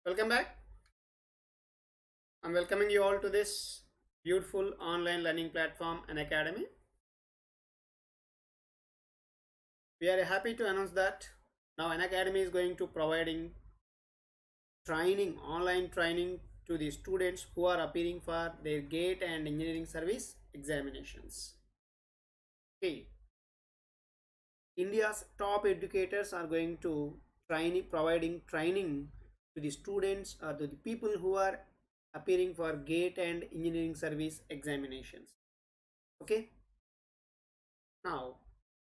Welcome back. I'm welcoming you all to this beautiful online learning platform, Unacademy. We are happy to announce that now Unacademy is going to providing online training to the students who are appearing for their GATE and engineering service examinations. Okay, India's top educators are going to providing training to the students or to the people who are appearing for GATE and engineering service examinations. Okay, now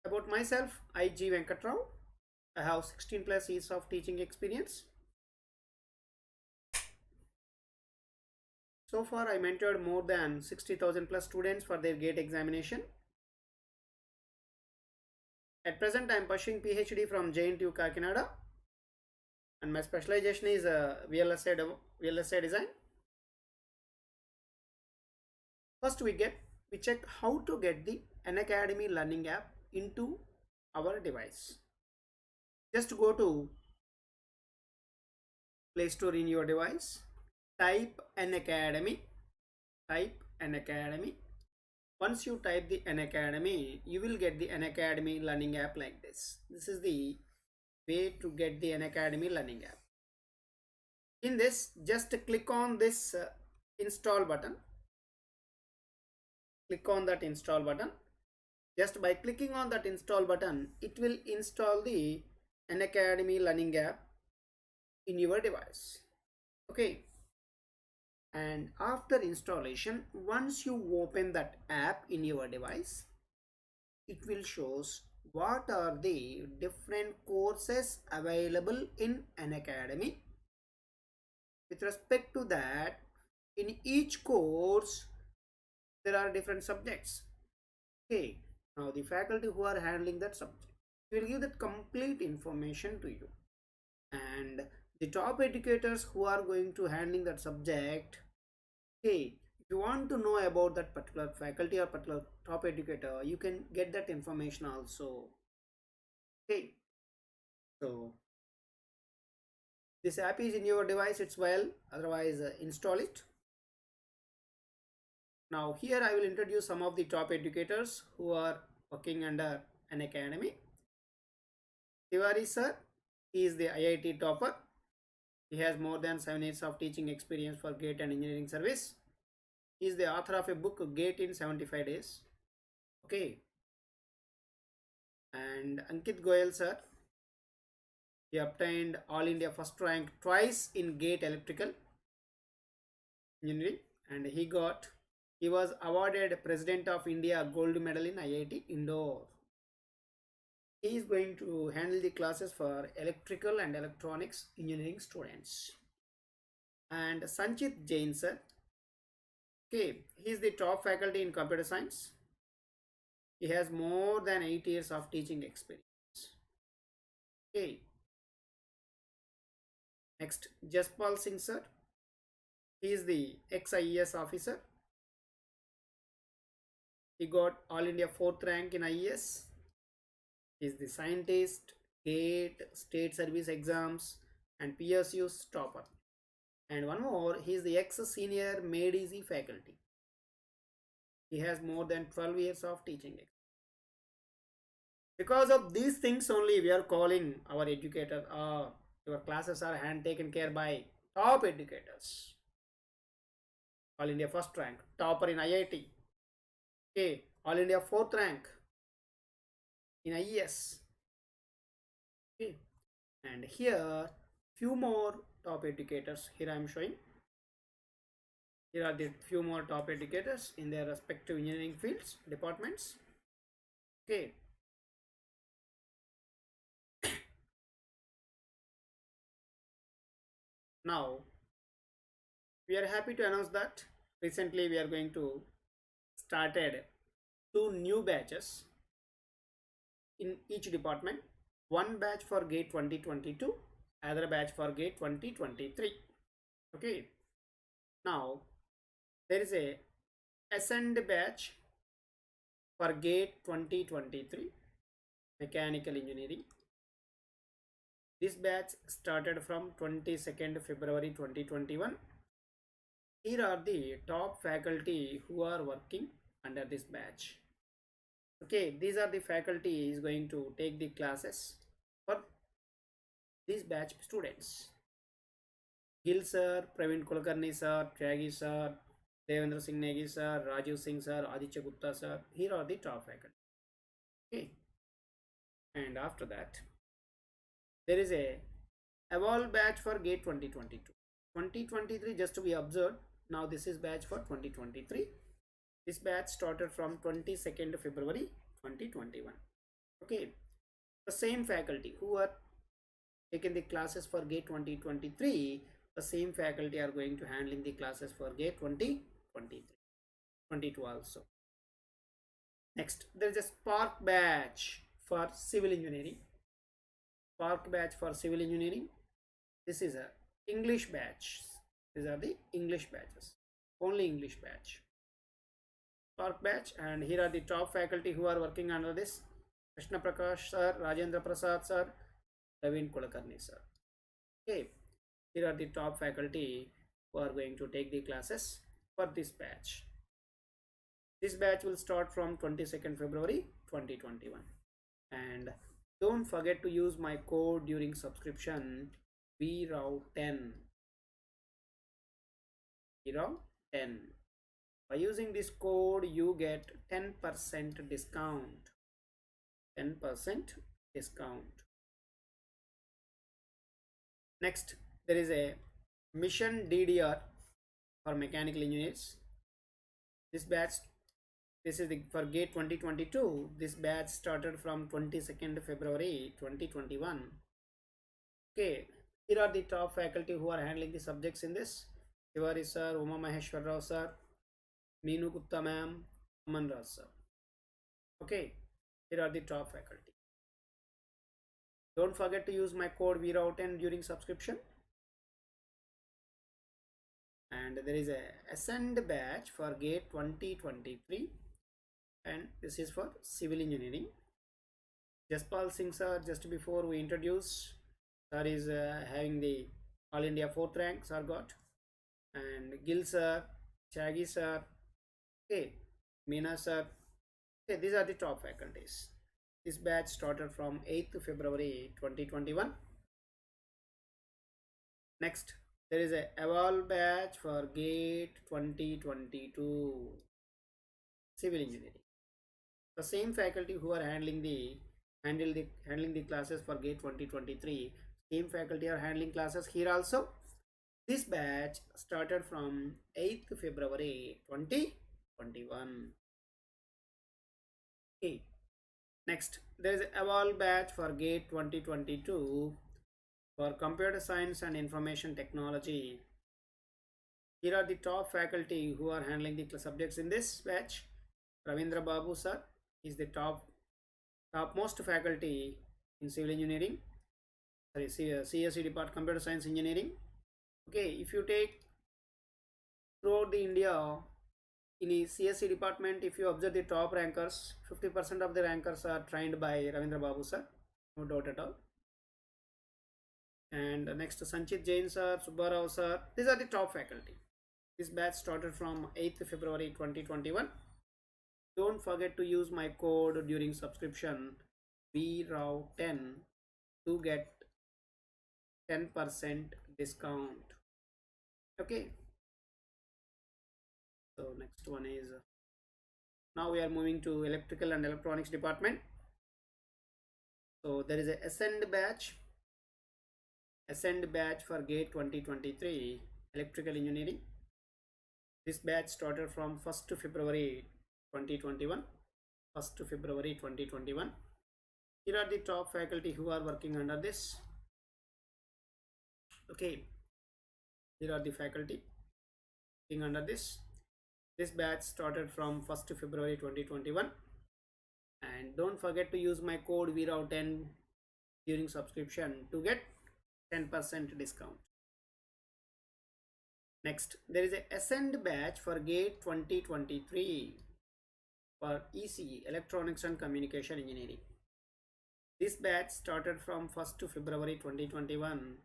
about myself, I G.Venkata Rao. I have 16 plus years of teaching experience. So far, I mentored more than 60,000 plus students for their GATE examination. At present, I am pursuing PhD from JNTU Kakinada, and my specialization is VLSI design. First, we check how to get the Unacademy learning app into our device. Just go to Play Store in your device, type Unacademy. Once you type the Unacademy, you will get the Unacademy learning app like this. This is the way to get the Unacademy learning app. In this, just click on this install button. Click on that install button. Just by clicking on that install button, it will install the Unacademy learning app in your device. Okay. And after installation, once you open that app in your device, it will shows what are the different courses available in Unacademy. With respect to that, in each course there are different subjects. Okay, now the faculty who are handling that subject will give that complete information to you, and the top educators who are going to handling that subject. Okay, if you want to know about that particular faculty or particular top educator, you can get that information also. Okay, so this app is in your device, it's well, otherwise install it. Now here I will introduce some of the top educators who are working under Unacademy. Tiwari sir, he is the IIT topper. He has more than 7 years of teaching experience for GATE and engineering service. He is the author of a book, GATE in 75 days. Okay. And Ankit Goyal sir, he obtained All India first rank twice in GATE electrical engineering, and he was awarded President of India Gold Medal in IIT Indore. He is going to handle the classes for electrical and electronics engineering students. And Sanchit Jain sir, okay, he is the top faculty in computer science. He has more than 8 years of teaching experience. Okay. Next, Jaspal Singh sir, he is the ex-IES officer. He got All India 4th rank in IES. He is the scientist, GATE, state service exams, and PSU's topper. And one more, he is the ex-senior Made Easy faculty. He has more than 12 years of teaching experience. Because of these things only, we are calling our educator. Your classes are hand taken care by top educators. All India first rank, topper in IIT. Okay, All India 4th rank in IES. Okay, and here few more top educators. Here I am showing. Here are the few more top educators in their respective engineering fields, departments. Okay. Now, we are happy to announce that recently we are going to started 2 new batches in each department. One batch for GATE 2022, other batch for GATE 2023. Okay. Now, there is a Ascend batch for GATE 2023, mechanical engineering. This batch started from 22nd February 2021. Here are the top faculty who are working under this batch. Okay, these are the faculty is going to take the classes for these batch students. Gill sir, Praveen Kulkarni sir, Tyagi sir, Devendra Singh Negi sir, Rajiv Singh sir, Aditya Gupta sir. Here are the top faculty. Okay, and after that there is a evolve batch for GATE 2022. 2023 just to be observed. Now this is batch for 2023. This batch started from 22nd February 2021. Okay, the same faculty who are taking the classes for GATE 2023, the same faculty are going to handling the classes for GATE 2023, 22 also. Next, there is a Spark batch for civil engineering. Spark batch for civil engineering. This is a English batch. These are the English batches. Only English batch. Spark batch, and here are the top faculty who are working under this: Krishna Prakash sir, Rajendra Prasad sir, Praveen Kulkarni sir. Okay, here are the top faculty who are going to take the classes for this batch. This batch will start from 22nd February 2021. And don't forget to use my code during subscription VRAW10. VRAW10. By using this code, you get 10% discount. 10% discount. Next, there is a Mission DDR for mechanical engineers. This batch, this is for GATE 2022. This batch started from 22nd February 2021. Okay, here are the top faculty who are handling the subjects in this: Tiwari sir, Uma Maheshwar Rao sir, Meenu Gupta ma'am, Aman Raj sir. Okay, here are the top faculty. Don't forget to use my code VRAW10 during subscription. And there is a Ascend batch for GATE 2023, and this is for civil engineering. Jaspal Singh sir, just before we introduce, sir is having the All India 4th rank, sir got. And Gill sir, Tyagi sir, okay, Meena sir. Okay, these are the top faculties. This batch started from 8th February 2021. Next, there is a Evolve batch for GATE 2022 civil engineering. The same faculty who are handling the classes for GATE 2023, same faculty are handling classes here also. This batch started from 8th February 2021. Okay. Next, there is a Evolve batch for GATE 2022 for computer science and information technology. Here are the top faculty who are handling the subjects in this batch. Ravindra Babu sir is the topmost faculty in civil engineering, sorry, CSE department, computer science engineering. Okay, if you take throughout the India in the CSE department, if you observe the top rankers, 50% of the rankers are trained by Ravindra Babu sir, no doubt at all. And next, Sanchit Jain sir, Subbarao sir, these are the top faculty. This batch started from 8th February 2021. Don't forget to use my code during subscription VRAW10 to get 10% discount. Okay, so next one is, now we are moving to electrical and electronics department. So there is a Ascend batch for GATE 2023 electrical engineering. This batch started from 1st February 2021. 1st February 2021. Here are the top faculty who are working under this. Okay, here are the faculty working under this. This batch started from 1st February 2021. And don't forget to use my code VRAW10 during subscription to get 10% discount. Next, there is a Ascend batch for GATE 2023 for ECE, Electronics and Communication Engineering. This batch started from 1st to February 2021.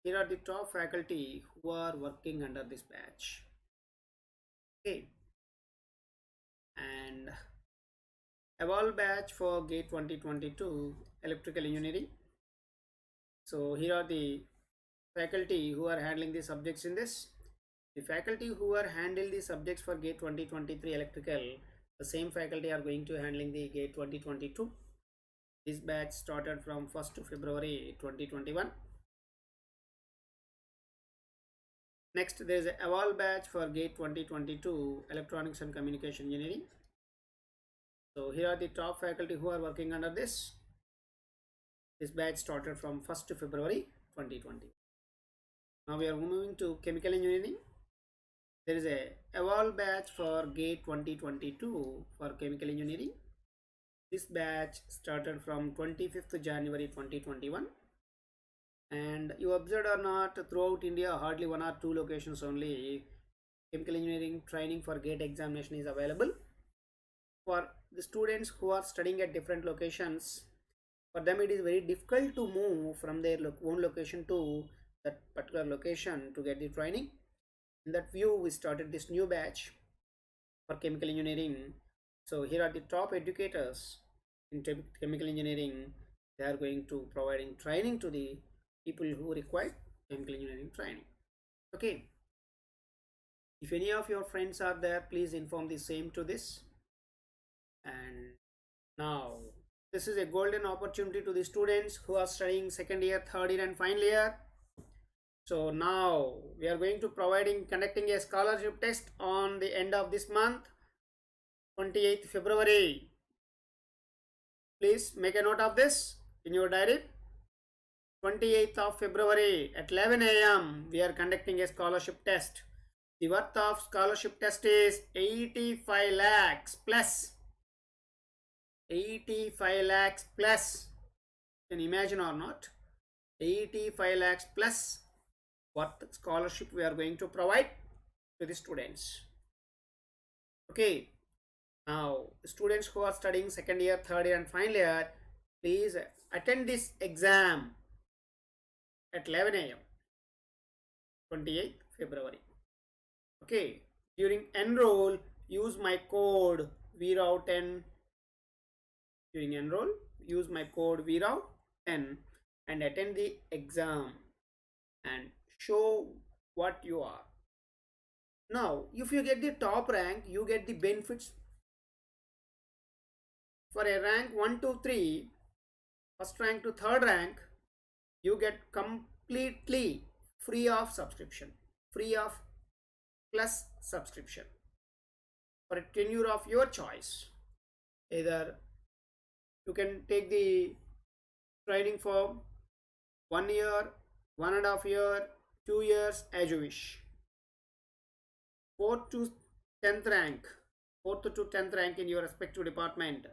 Here are the top faculty who are working under this batch. Okay, and eval batch for GATE 2022 electrical engineering. So here are the faculty who are handling the subjects in this. The faculty who are handling the subjects for GATE 2023 electrical, the same faculty are going to handling the GATE 2022. This batch started from 1st to February 2021. Next, there is a eval batch for GATE 2022 electronics and communication engineering. So here are the top faculty who are working under this. This batch started from 1st to February 2020. Now we are moving to chemical engineering. There is a eval batch for GATE 2022 for chemical engineering. This batch started from 25th January 2021. And you observed or not, throughout India, hardly 1 or 2 locations only chemical engineering training for GATE examination is available. For the students who are studying at different locations, for them it is very difficult to move from their own location to that particular location to get the training. In that view, we started this new batch for chemical engineering. So here are the top educators in chemical engineering. They are going to providing training to the people who require chemical engineering training. Okay, if any of your friends are there, please inform the same to this. And now this is a golden opportunity to the students who are studying second year, third year and final year. So now we are going to conducting a scholarship test on the end of this month, 28th February. Please make a note of this in your diary. 28th of February at 11 a.m. we are conducting a scholarship test. The worth of scholarship test is 85 lakhs plus. 85 lakhs plus. Can you imagine or not? 85 lakhs plus what scholarship we are going to provide to the students. Okay, now students who are studying second year, third year and final year, please attend this exam at 11 a.m. 28th February. Okay, during enroll, use my code VRAW10. During enroll, use my code VRAW10 and attend the exam and show what you are. Now, if you get the top rank, you get the benefits. For a rank 1 to 3, first rank to third rank, you get completely free of subscription, free of plus subscription for a tenure of your choice. Either you can take the training for 1 year, 1.5 year, 2 years as you wish. 4th to 10th rank, 4th to 10th rank in your respective department.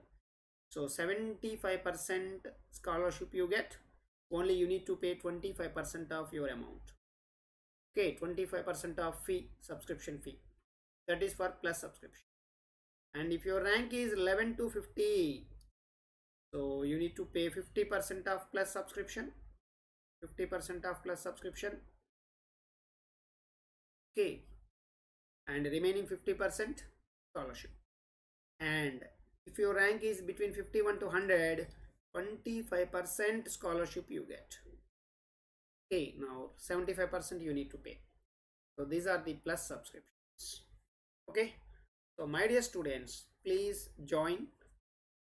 So 75% scholarship you get. Only you need to pay 25% of your amount. Okay, 25% of fee, subscription fee. That is for plus subscription. And if your rank is 11 to 50, so you need to pay 50% of plus subscription. 50% of plus subscription. Okay, and remaining 50% scholarship. And if your rank is between 51 to 100, 25% scholarship you get. Okay, now 75% you need to pay. So these are the plus subscriptions. Okay, so my dear students, please join,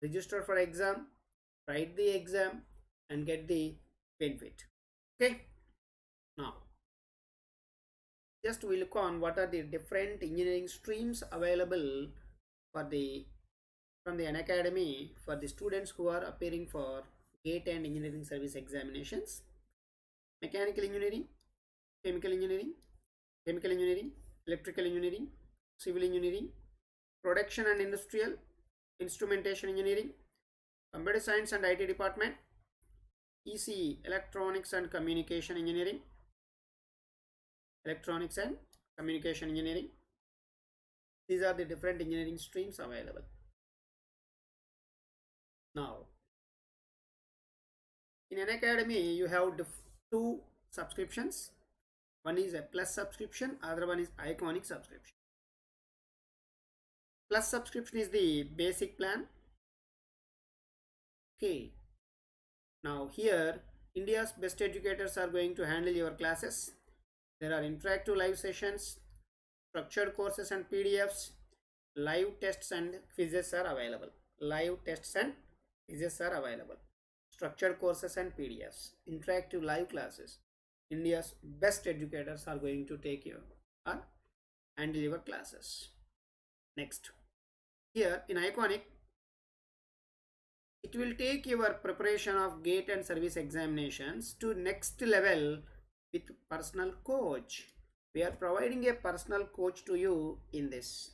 register for exam, write the exam and get the benefit. Okay, now just we look on what are the different engineering streams available for from the Unacademy for the students who are appearing for GATE and engineering service examinations. Mechanical engineering, chemical engineering, chemical engineering, electrical engineering, civil engineering, production and industrial, instrumentation engineering, computer science and IT department, ECE, electronics and communication engineering, electronics and communication engineering. These are the different engineering streams available. Now, In Unacademy, you have two subscriptions. One is a plus subscription, other one is iconic subscription. Plus subscription is the basic plan. Okay. Now here, India's best educators are going to handle your classes. There are interactive live sessions, structured courses and PDFs, live tests and quizzes are available. Live tests and quizzes are available. Structured courses and PDFs, interactive live classes. India's best educators are going to take your and deliver classes. Next, here in Iconic, it will take your preparation of GATE and service examinations to next level with personal coach. We are providing a personal coach to you in this.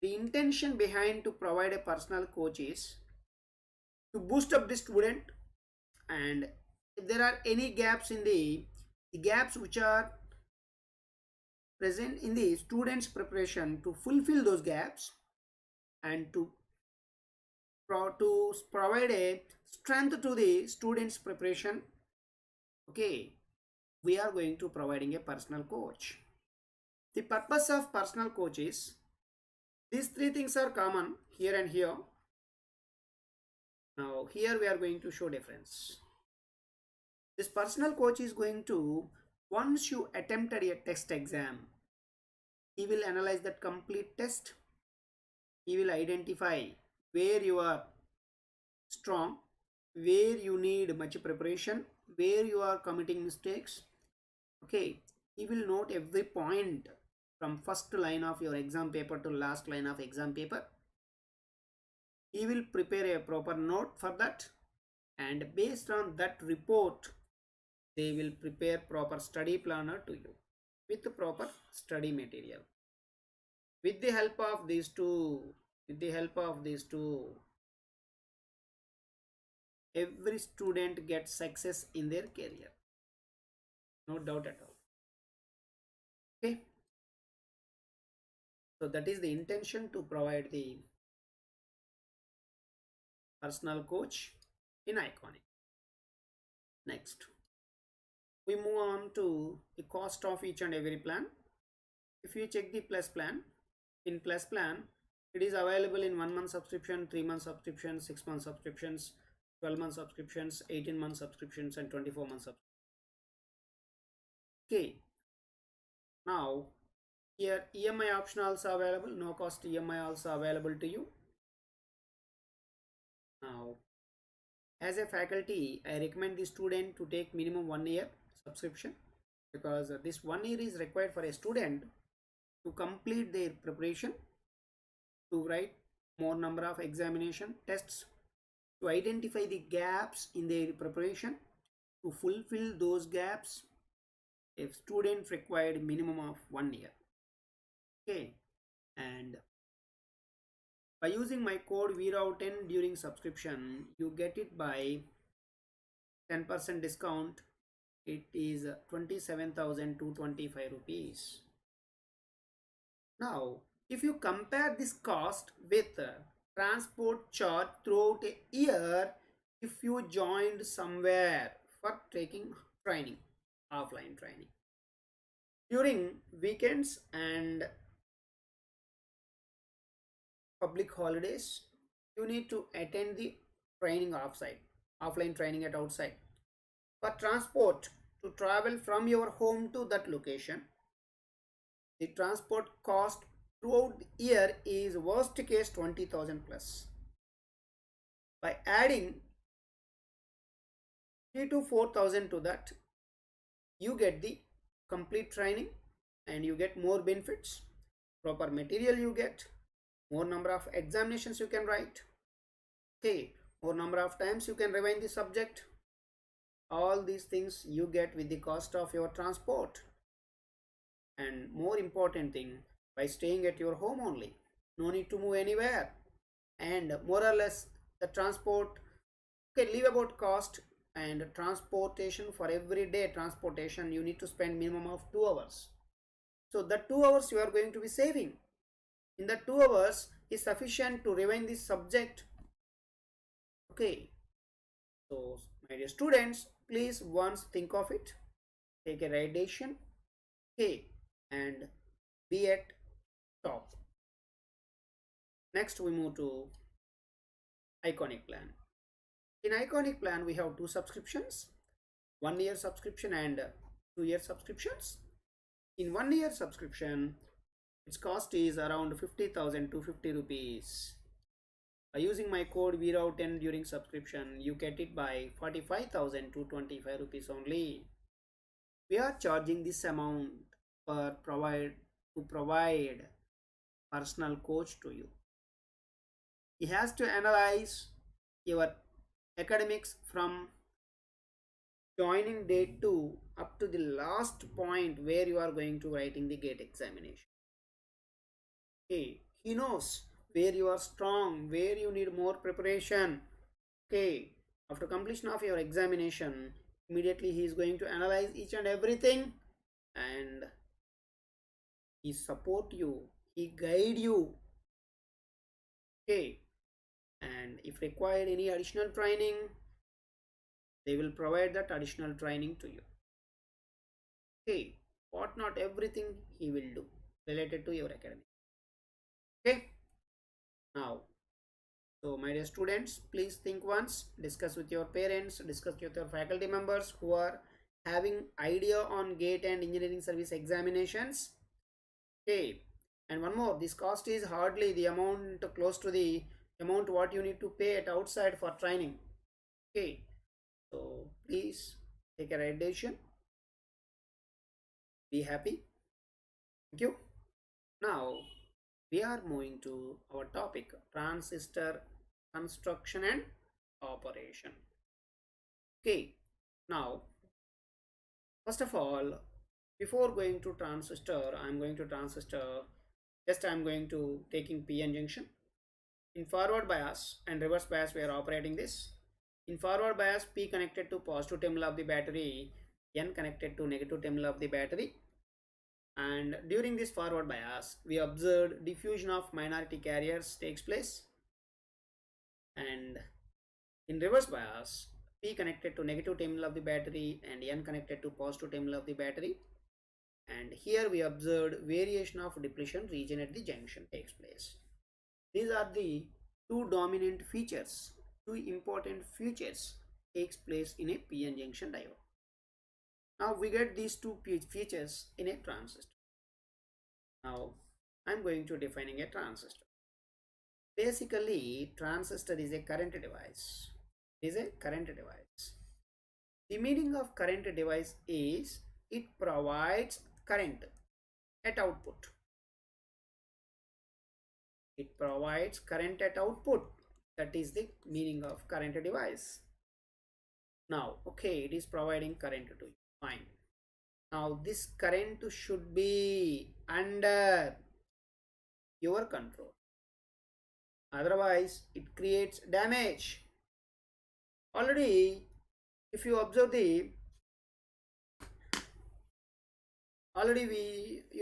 The intention behind to provide a personal coach is to boost up the student, and if there are any gaps in the gaps which are present in the students preparation, to fulfill those gaps and to provide a strength to the students preparation. Okay, we are going to providing a personal coach. The purpose of personal coach is these three things are common here and here. Now here we are going to show difference. This personal coach is going to, once you attempted a test exam, he will analyze that complete test. He will identify where you are strong, where you need much preparation, where you are committing mistakes. Okay, he will note every point from first line of your exam paper to last line of exam paper. He will prepare a proper note for that, and based on that report, they will prepare proper study planner to you with the proper study material. With the help of these two, every student gets success in their career. No doubt at all. Okay. So that is the intention, to provide the personal coach in Iconic. Next, we move on to the cost of each and every plan. If you check the plus plan, in plus plan, it is available in 1 month subscription, 3 month subscriptions, 6 month subscriptions, 12 month subscriptions, 18 month subscriptions, and 24 month subscriptions. Okay. Now here EMI option also available, no cost EMI also available to you. Now, as a faculty, I recommend the student to take minimum 1 year subscription, because this 1 year is required for a student to complete their preparation, to write more number of examination tests, to identify the gaps in their preparation, to fulfill those gaps. If student required minimum of 1 year. Okay, and by using my code VRAO10 during subscription, you get it by 10% discount. It is 27,225 rupees. Now, if you compare this cost with transport charge throughout a year, if you joined somewhere for taking training, offline training, during weekends and public holidays, you need to attend the training offsite, offline training at outside. For transport to travel from your home to that location, the transport cost throughout the year is worst case 20,000 plus. By adding 3 to 4,000 to that, you get the complete training and you get more benefits, proper material you get, more number of examinations you can write. Okay, more number of times you can revise the subject. All these things you get with the cost of your transport. And more important thing, by staying at your home only, no need to move anywhere. And more or less the transport, okay, leave about cost and transportation. For every day transportation, you need to spend minimum of 2 hours. So the 2 hours you are going to be saving. In the 2 hours is sufficient to revise this subject. Okay, so my dear students, please once think of it, take a right decision, okay, and be at top. Next, we move to iconic plan. In iconic plan, we have two subscriptions, 1 year subscription and 2 year subscriptions. In 1 year subscription, its cost is around 50,000 to 50 rupees. By using my code VRAO10 during subscription, you get it by 45,000 to 25 rupees only. We are charging this amount for provide personal coach to you. He has to analyze your academics from joining day 2 up to the last point where you are going to writing the GATE examination. Okay, he knows where you are strong, where you need more preparation. Okay, after completion of your examination, immediately he is going to analyze each and everything, and he support you, he guide you. Okay, and if required any additional training, they will provide that additional training to you. Okay, what not everything he will do related to your academy. Okay, now, so my dear students, please think once, discuss with your parents, discuss with your faculty members who are having idea on GATE and engineering service examinations. Okay, and one more, this cost is hardly the amount close to the amount what you need to pay at outside for training. Okay, so please take a right decision, be happy. Thank you. Now we are moving to our topic, transistor construction and operation. Okay, now first of all, before going to transistor, I'm going to taking PN junction. In forward bias and reverse bias, we are operating this. In forward bias, P connected to positive terminal of the battery, N connected to negative terminal of the battery. And during this forward bias, we observed diffusion of minority carriers takes place. And in reverse bias, P connected to negative terminal of the battery and N connected to positive terminal of the battery. And here we observed variation of depletion region at the junction takes place. These are the two dominant features, two important features takes place in a PN junction diode. Now we get these two features in a transistor. Now I'm going to defining a transistor. Basically, transistor is a current device. The meaning of current device is it provides current at output. It provides current at output. That is the meaning of current device. Now, okay, it is providing current to you. Fine. Now, this current should be under your control. Otherwise, it creates damage. Already, if you observe you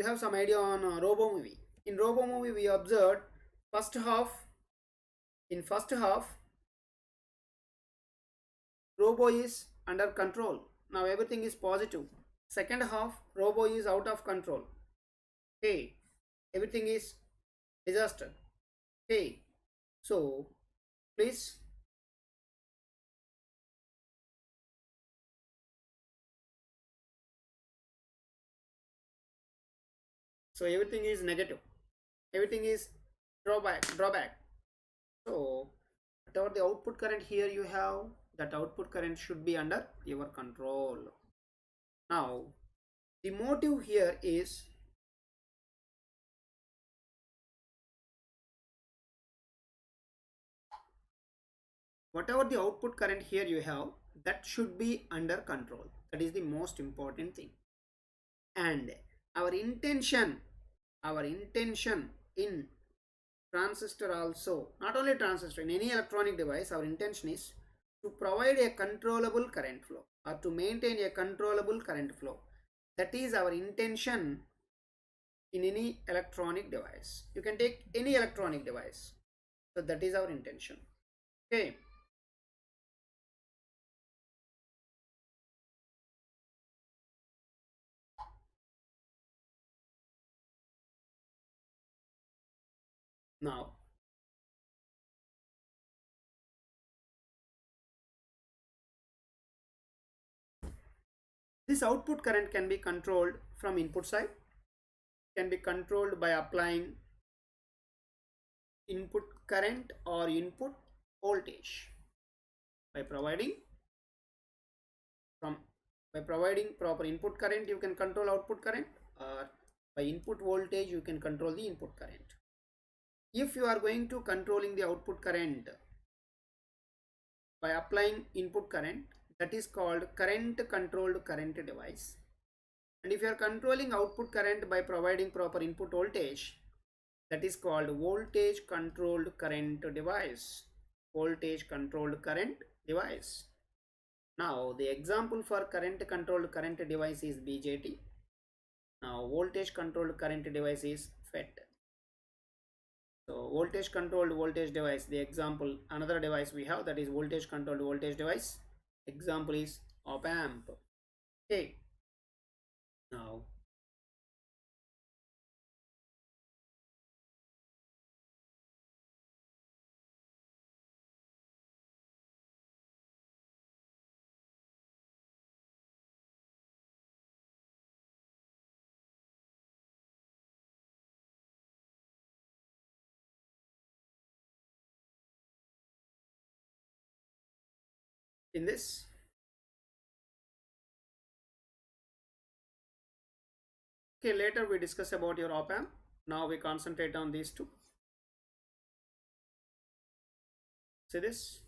have some idea on Robo movie. In Robo movie, we observed first half. In first half, Robo is under control. Now everything is positive. Second half, Robo is out of control. Okay, everything is disaster. Okay, so please so everything is negative, everything is drawback. So whatever the output current here you have, that output current should be under your control. Now the motive here is whatever the output current here you have, that should be under control. That is the most important thing. And our intention in transistor also, not only transistor, in any electronic device, our intention is to provide a controllable current flow or to maintain a controllable current flow. That is our intention in any electronic device. You can take any electronic device. So that is our intention. Okay. Now, this output current can be controlled from input side, can be controlled by applying input current or input voltage. By providing from by providing proper input current, you can control output current, or by input voltage you can control the input current. If you are going to controlling the output current by applying input current, that is called current controlled current device. And if you are controlling output current by providing proper input voltage, that is called voltage controlled current device. Voltage controlled current device. Now the example for current controlled current device is BJT. Now voltage controlled current device is FET. So voltage controlled voltage device, the example, another device we have, that is voltage controlled voltage device. Example is op amp. Okay. Now in this, okay, later we discuss about your op amp. Now we concentrate on these two. See this?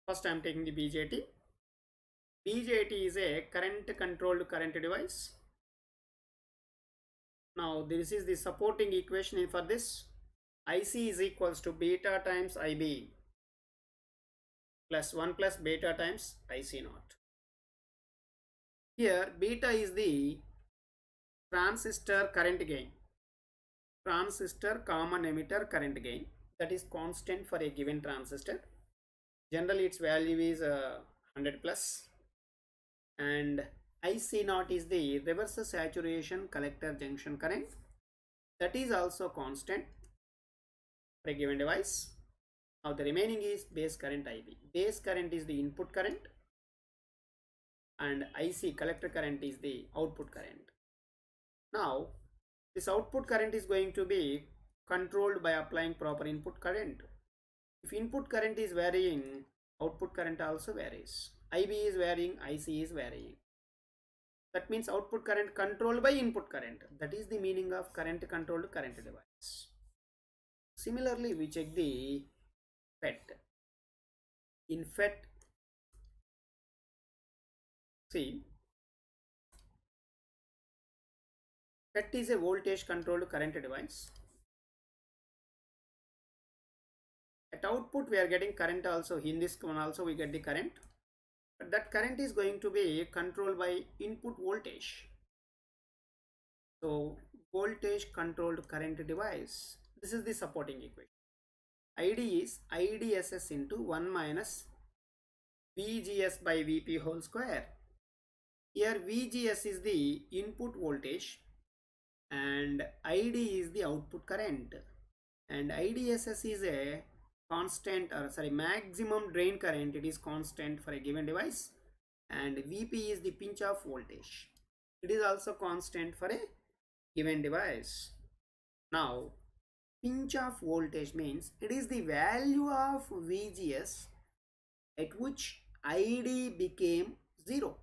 First I am taking the BJT. BJT is a current controlled current device. Now this is the supporting equation for this. IC is equals to beta times IB plus 1 plus beta times IC naught. Here beta is the transistor current gain. Transistor common emitter current gain, that is constant for a given transistor. Generally its value is 100 plus. And IC naught is the reverse saturation collector junction current, that is also constant for a given device. Now the remaining is base current IB. Base current is the input current and IC collector current is the output current. Now this output current is going to be controlled by applying proper input current. If input current is varying, output current also varies. IB is varying, IC is varying. That means output current controlled by input current. That is the meaning of current controlled current device. Similarly, we check the FET. In FET, see, FET is a voltage controlled current device. At output we are getting current also. In this one also we get the current. But that current is going to be controlled by input voltage. So voltage controlled current device. This is the supporting equation. ID is IDSS into 1 minus VGS by VP whole square. Here VGS is the input voltage and ID is the output current, and IDSS is a constant, or sorry, maximum drain current. It is constant for a given device, and VP is the pinch off voltage. It is also constant for a given device. Now pinch off voltage means it is the value of VGS at which ID became 0.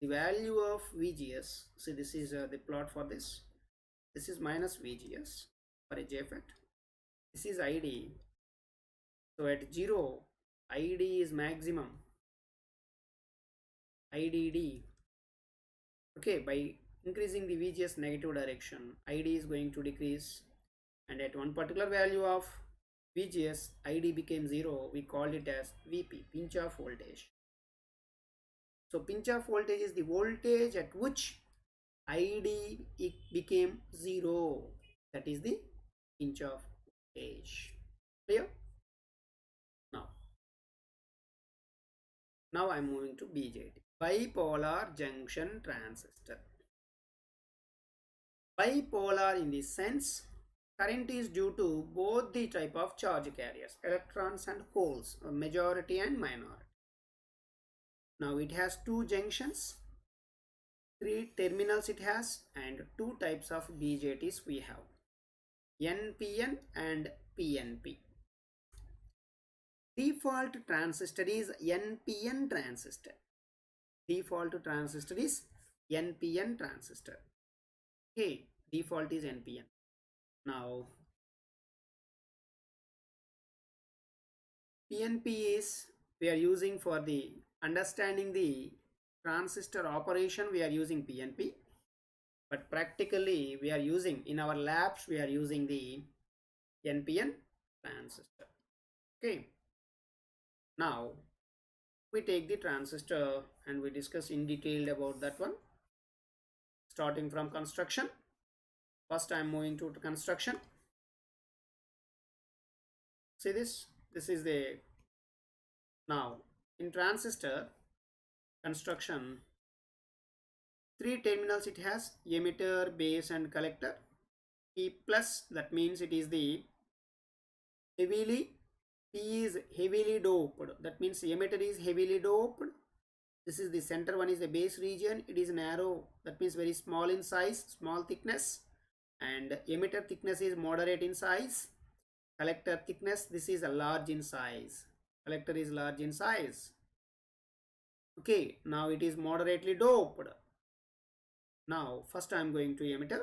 The value of VGS, see this is the plot for this. This is minus VGS for a JFET. This is ID. So at 0, ID is maximum. IDD. Okay, by increasing the VGS negative direction, ID is going to decrease. And at one particular value of VGS, ID became 0. We called it as VP, pinch off voltage. So pinch off voltage is the voltage at which ID became 0. That is the pinch off voltage. Clear? Now Now I'm moving to BJT. Bipolar junction transistor. Bipolar in this sense, current is due to both the type of charge carriers, electrons and holes, majority and minority. Now it has two junctions, three terminals it has, and two types of BJTs we have, NPN and PNP. Default transistor is NPN transistor. Default transistor is NPN transistor. Okay, default is NPN. Now PNP is we are using for the understanding the transistor operation, we are using PNP, but practically we are using in our labs, we are using the NPN transistor. Okay, now we take the transistor and we discuss in detail about that one, starting from construction. First I am moving to construction. See this is the, now in transistor construction, three terminals it has, emitter, base and collector. P plus, that means it is the heavily, P is heavily doped, that means emitter is heavily doped. This is the center one, is the base region, it is narrow, that means very small in size, small thickness, and emitter thickness is moderate in size. Collector thickness, this is a large in size, collector is large in size. Okay, now it is moderately doped. Now first I am going to emitter.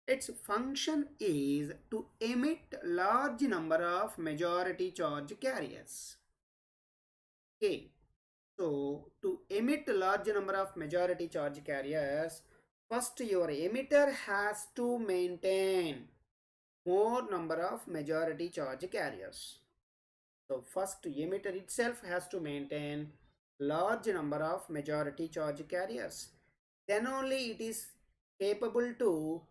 Its function is to emit large number of majority charge carriers. Okay, so to emit large number of majority charge carriers, first your emitter has to maintain more number of majority charge carriers. So first emitter itself has to maintain large number of majority charge carriers. Then only it is capable to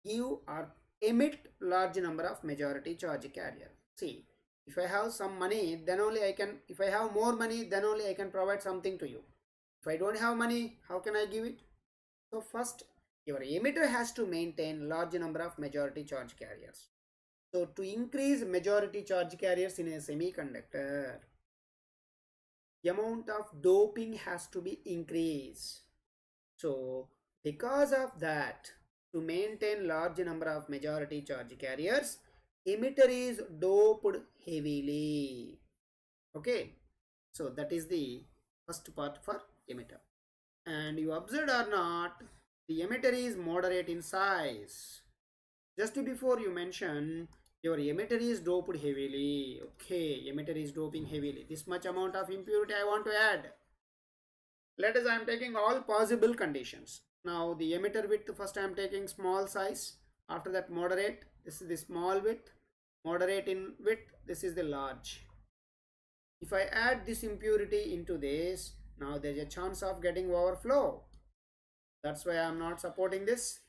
give or emit large number of majority charge carrier. See, if I have some money, then only I can, if I have more money, then only I can provide something to you. If I don't have money, how can I give it? So first, your emitter has to maintain large number of majority charge carriers. So to increase majority charge carriers in a semiconductor, the amount of doping has to be increased. So because of that, to maintain large number of majority charge carriers, emitter is doped heavily. Okay, so that is the first part for emitter. And you observed or not, the emitter is moderate in size. Just before you mention your emitter is doped heavily. Okay, emitter is doping heavily. This much amount of impurity I want to add. Let us, I am taking all possible conditions. Now the emitter width, first I am taking small size, after that moderate, this is the small width, moderate in width, this is the large. If I add this impurity into this, now there is a chance of getting overflow. That's why I am not supporting this.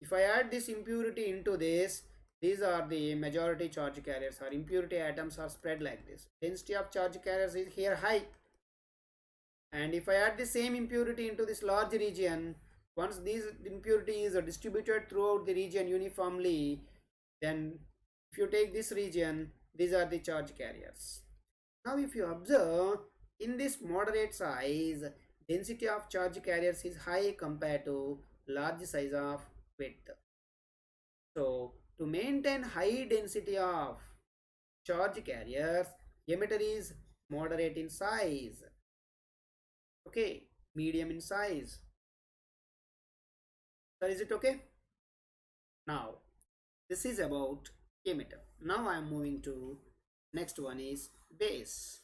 If I add this impurity into this, these are the majority charge carriers, or impurity atoms are spread like this. Density of charge carriers is here high. And if I add the same impurity into this large region, once these impurities are distributed throughout the region uniformly, then if you take this region, these are the charge carriers. Now if you observe, in this moderate size, density of charge carriers is high compared to large size of width. So to maintain high density of charge carriers, emitter is moderate in size. Okay, medium in size. So is it okay? Now this is about emitter. Now I am moving to next one is base.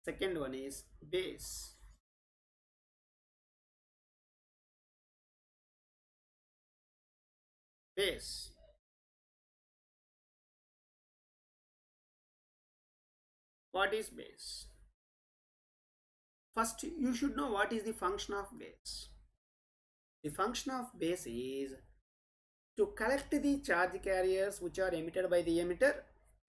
Second one is base. Base. What is base? First you should know what is the function of base. The function of base is to collect the charge carriers which are emitted by the emitter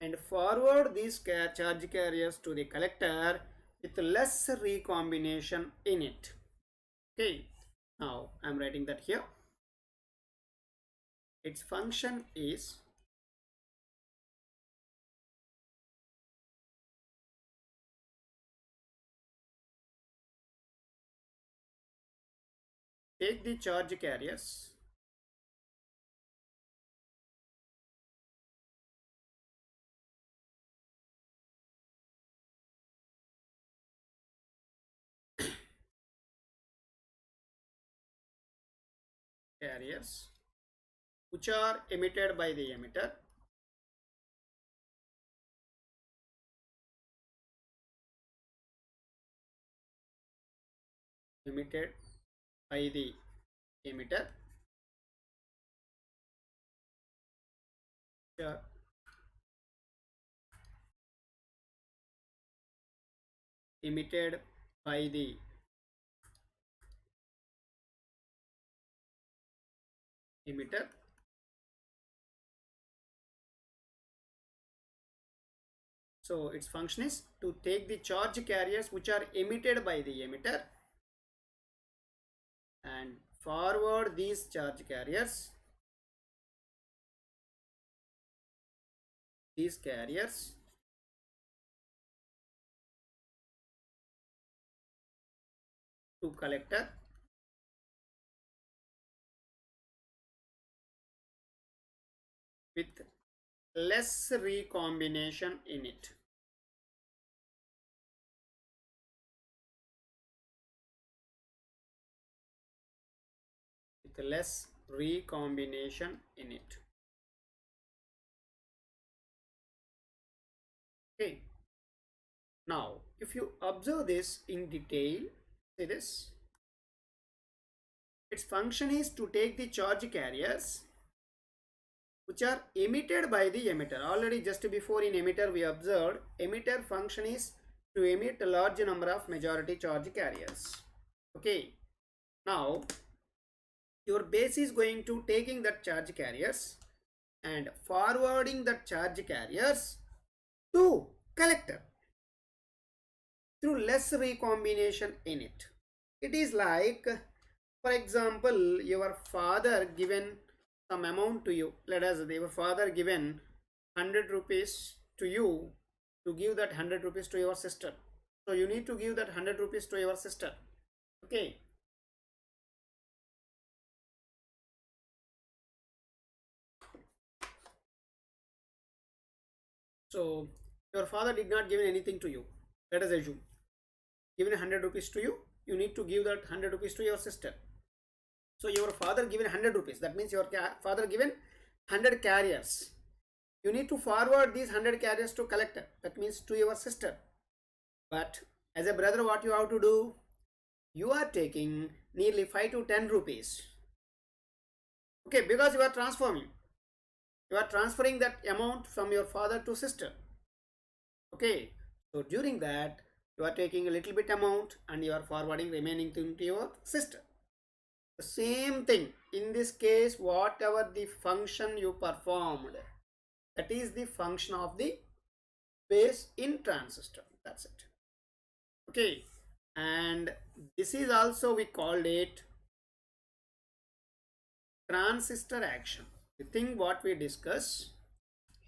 and forward these charge carriers to the collector with less recombination in it. Okay, now I am writing that here. Its function is take the charge carriers which are emitted by the emitter emitted by the emitter which are emitted by the emitter. So its function is to take the charge carriers which are emitted by the emitter and forward these charge carriers, to collector with less recombination in it. With less recombination in it. Okay. Now, if you observe this in detail, see this. Its function is to take the charge carriers which are emitted by the emitter. Already just before in emitter we observed emitter function is to emit a large number of majority charge carriers. Okay. Now, your base is going to taking that charge carriers and forwarding that charge carriers to collector through less recombination in it. It is like, for example, your father given some amount to you. Let us say your father given 100 rupees to you to give that 100 rupees to your sister. So you need to give that 100 rupees to your sister. Okay. So your father did not give anything to you. Let us assume given 100 rupees to you, you need to give that 100 rupees to your sister. So your father given 100 rupees. That means your father given 100 carriers. You need to forward these 100 carriers to collector. That means to your sister. But as a brother, what you have to do? You are taking nearly 5 to 10 rupees. Okay, because you are transforming. You are transferring that amount from your father to sister. Okay, so during that, you are taking a little bit amount and you are forwarding remaining thing to your sister. The same thing in this case, whatever the function you performed, that is the function of the base in transistor. That's it. Okay, and this is also we called it transistor action. The thing what we discuss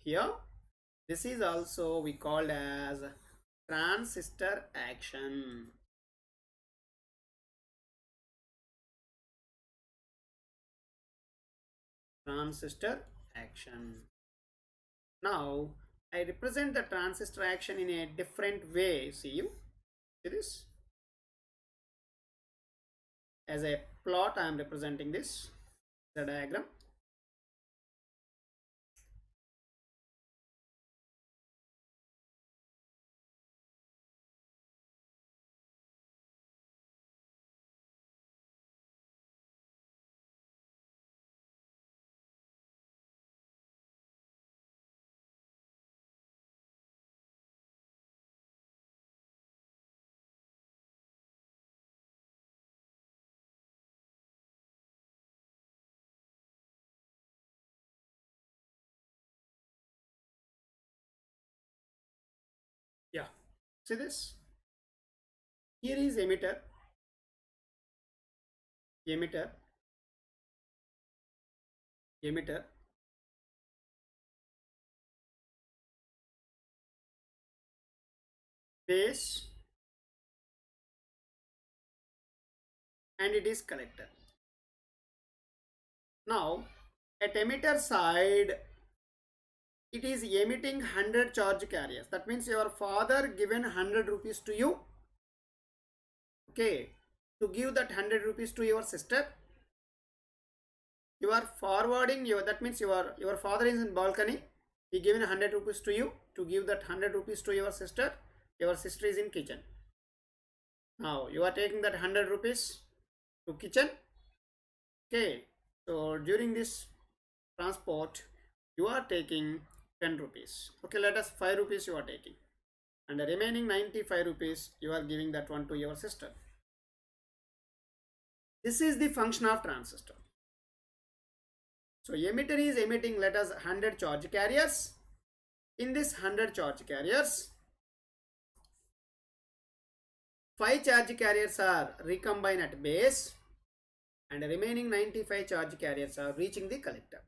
here, this is also we called as transistor action. Transistor action. Now I represent the transistor action in a different way. See this as a plot. I am representing this, the diagram. See this? Here is emitter, emitter, emitter, base, and it is collector. Now at emitter side, it is emitting 100 charge carriers. That means your father given 100 rupees to you. Okay, to give that 100 rupees to your sister, you are forwarding your, that means your father is in balcony, he given 100 rupees to you to give that 100 rupees to your sister is in kitchen. Now you are taking that 100 rupees to kitchen. Okay, so during this transport you are taking 10 rupees. Okay, let us 5 rupees you are taking, and the remaining 95 rupees you are giving that one to your sister. This is the function of transistor. So emitter is emitting, let us 100 charge carriers. In this 100 charge carriers, 5 charge carriers are recombined at base, and the remaining 95 charge carriers are reaching the collector.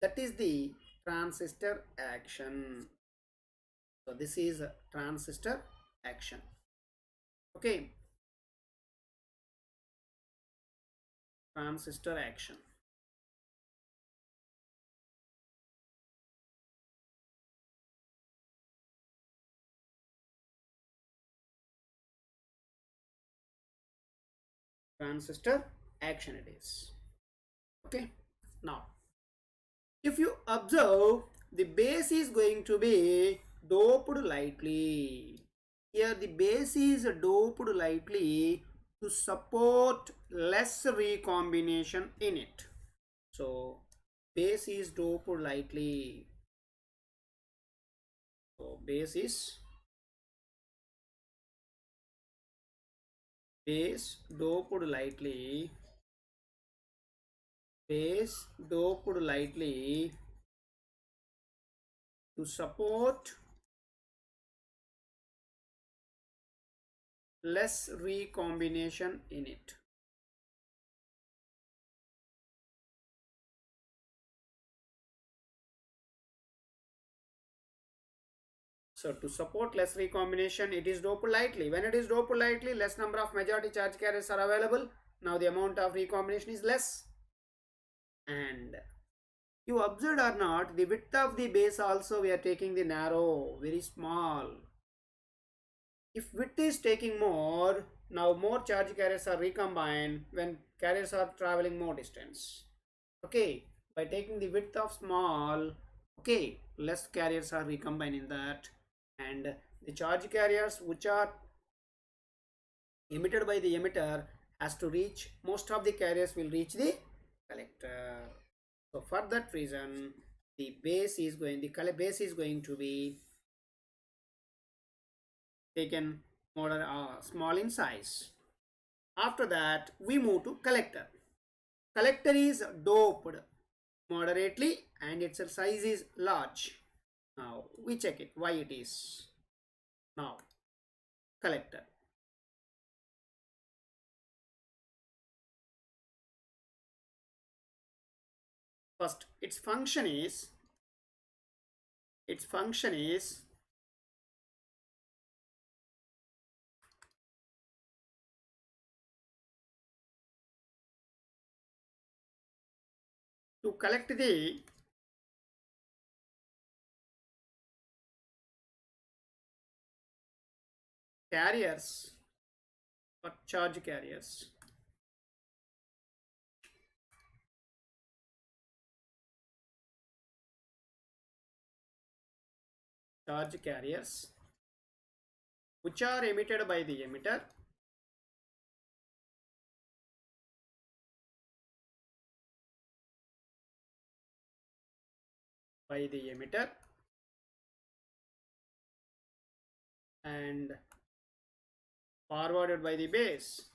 That is the transistor action. So this is transistor action. Okay, transistor action. Transistor action it is. Okay, now if you observe, the base is going to be doped lightly. Here the base is doped lightly to support less recombination in it. So base is doped lightly. So base doped lightly. Base doped lightly to support less recombination in it. So to support less recombination, it is doped lightly. When it is doped lightly, less number of majority charge carriers are available. Now the amount of recombination is less. And you observed or not, the width of the base also we are taking the narrow, very small. If width is taking more, now more charge carriers are recombined when carriers are traveling more distance. Okay, by taking the width of small, okay, less carriers are recombined in that, and the charge carriers which are emitted by the emitter has to reach, most of the carriers will reach the collector. So for that reason, the base is going to be taken small in size. After that, we move to collector. Collector is doped moderately and its size is large. Now we check it why it is. Now collector. First, its function is to collect the carriers or charge carriers. Charge carriers which are emitted by the emitter and forwarded by the base.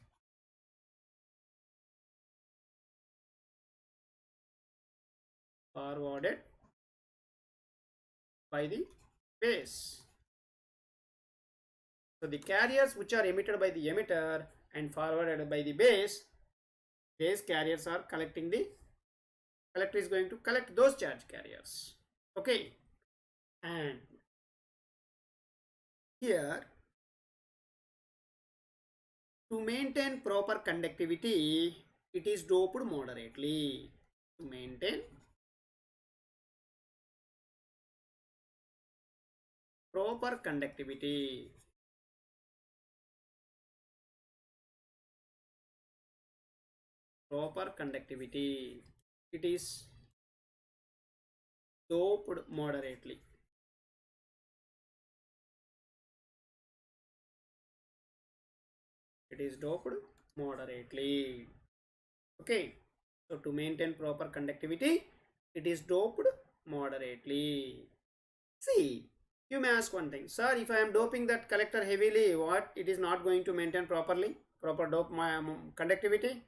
Forwarded by the base. So the carriers which are emitted by the emitter and forwarded by the base, these carriers are collecting the collector is going to collect those charge carriers. Okay, and here to maintain proper conductivity, it is doped moderately. To maintain proper conductivity, it is doped moderately. It is doped moderately. Okay, so to maintain proper conductivity, it is doped moderately. See, you may ask one thing, sir, if I am doping that collector heavily, what, it is not going to maintain proper dope my conductivity?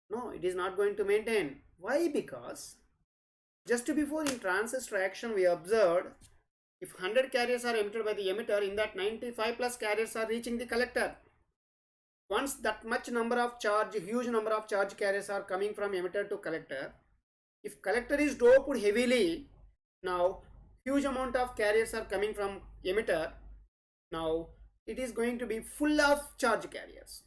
No, it is not going to maintain. Why? Because just before in transistor action we observed, if 100 carriers are emitted by the emitter, in that 95 plus carriers are reaching the collector. Once that much number of charge, huge number of charge carriers are coming from emitter to collector, if collector is doped heavily, now huge amount of carriers are coming from emitter, now it is going to be full of charge carriers,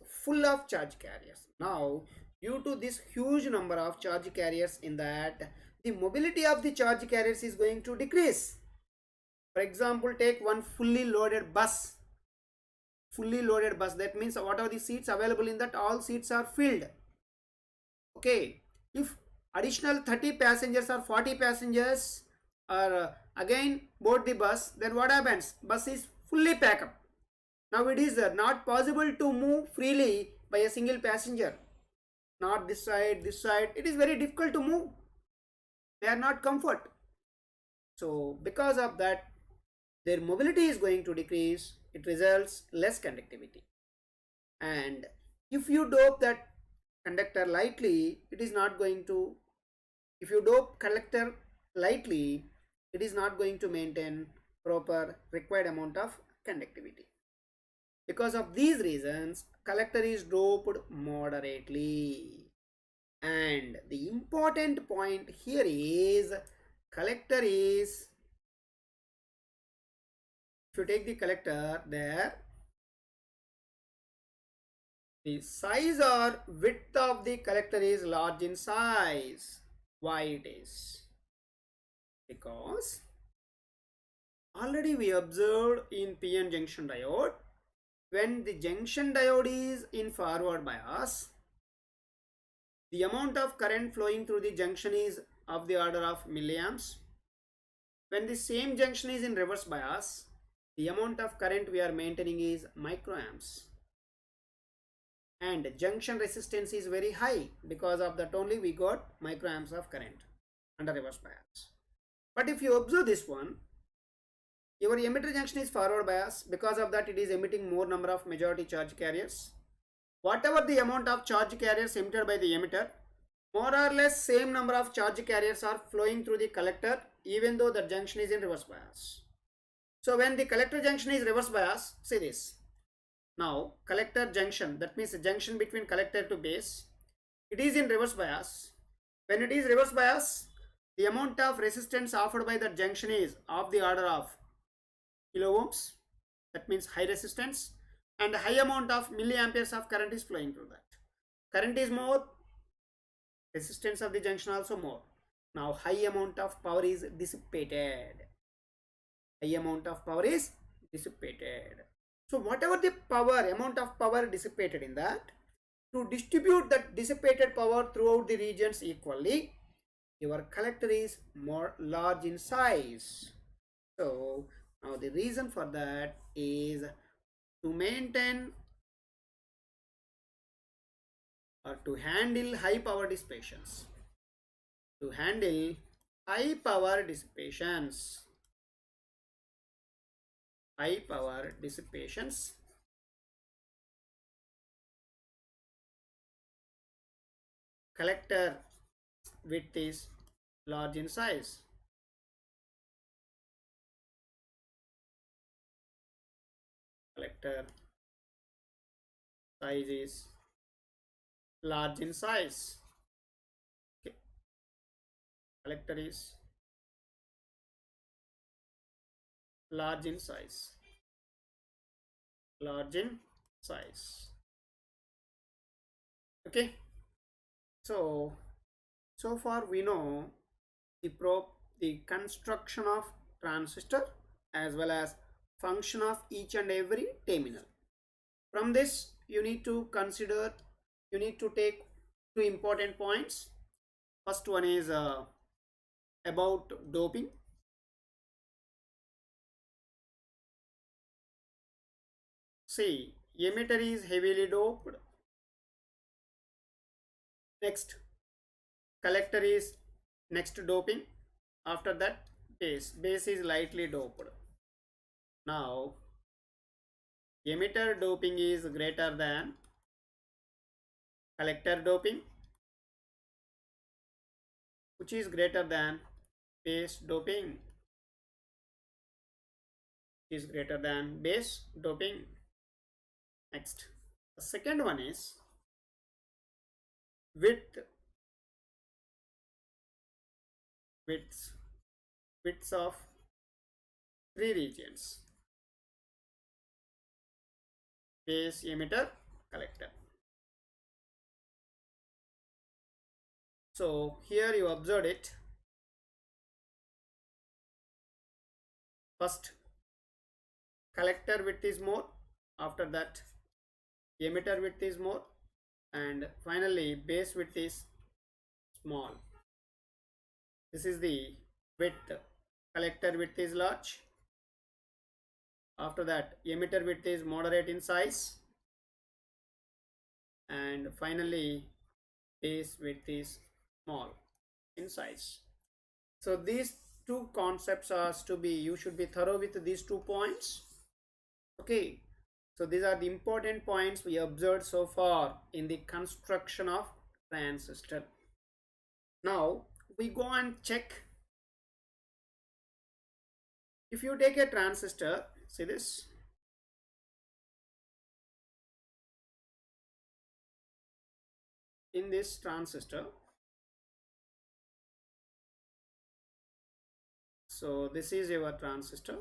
now due to this huge number of charge carriers in that, the mobility of the charge carriers is going to decrease. For example, take one fully loaded bus, that means whatever the seats available in that, all seats are filled. Okay, if additional 30 passengers or 40 passengers are again board the bus, then what happens? Bus is fully packed up. Now it is not possible to move freely by a single passenger. Not this side, it is very difficult to move. They are not comfort. So because of that, their mobility is going to decrease. It results less conductivity. And if you dope that conductor lightly, it is not going to, if you dope collector lightly, it is not going to maintain proper required amount of conductivity. Because of these reasons, collector is doped moderately. And the important point here is, collector is, if you take the collector there, the size or width of the collector is large in size. Why it is? Because already we observed in PN junction diode, when the junction diode is in forward bias, the amount of current flowing through the junction is of the order of milliamps. When the same junction is in reverse bias, the amount of current we are maintaining is microamps. And junction resistance is very high, because of that only we got microamps of current under reverse bias. But if you observe this one, your emitter junction is forward bias, because of that it is emitting more number of majority charge carriers. Whatever the amount of charge carriers emitted by the emitter, more or less same number of charge carriers are flowing through the collector, even though the junction is in reverse bias. So when the collector junction is reverse bias, see this. Now collector junction, that means the junction between collector to base, it is in reverse bias. When it is reverse bias, the amount of resistance offered by that junction is of the order of kilo ohms, that means high resistance, and a high amount of milliamperes of current is flowing through that. Current is more, resistance of the junction also more. Now high amount of power is dissipated. So whatever the power, amount of power dissipated in that, to distribute that dissipated power throughout the regions equally, your collector is more large in size. So now the reason for that is to maintain or to handle high power dissipations. High power dissipations, collector width is large in size. collector size is large in size. Okay. Collector is large in size. Large in size. Okay. So far we know the construction of transistor as well as function of each and every terminal. From this you need to consider, you need to take two important points. First one is about doping. See, emitter is heavily doped. Next, collector is next doping. After that, base is lightly doped. Now emitter doping is greater than collector doping, which is greater than base doping, is greater than base doping. Next, the second one is width. Widths of three regions: base, emitter, collector. So here you observed it. First, collector width is more, after that emitter width is more, and finally base width is small. This is the width. Collector width is large, after that emitter width is moderate in size, and finally base width is small in size. So these two concepts are to be, you should be thorough with these 2 points. Okay, so these are the important points we observed so far in the construction of transistor. Now we go and check. If you take a transistor, see this, in this transistor, so this is your transistor.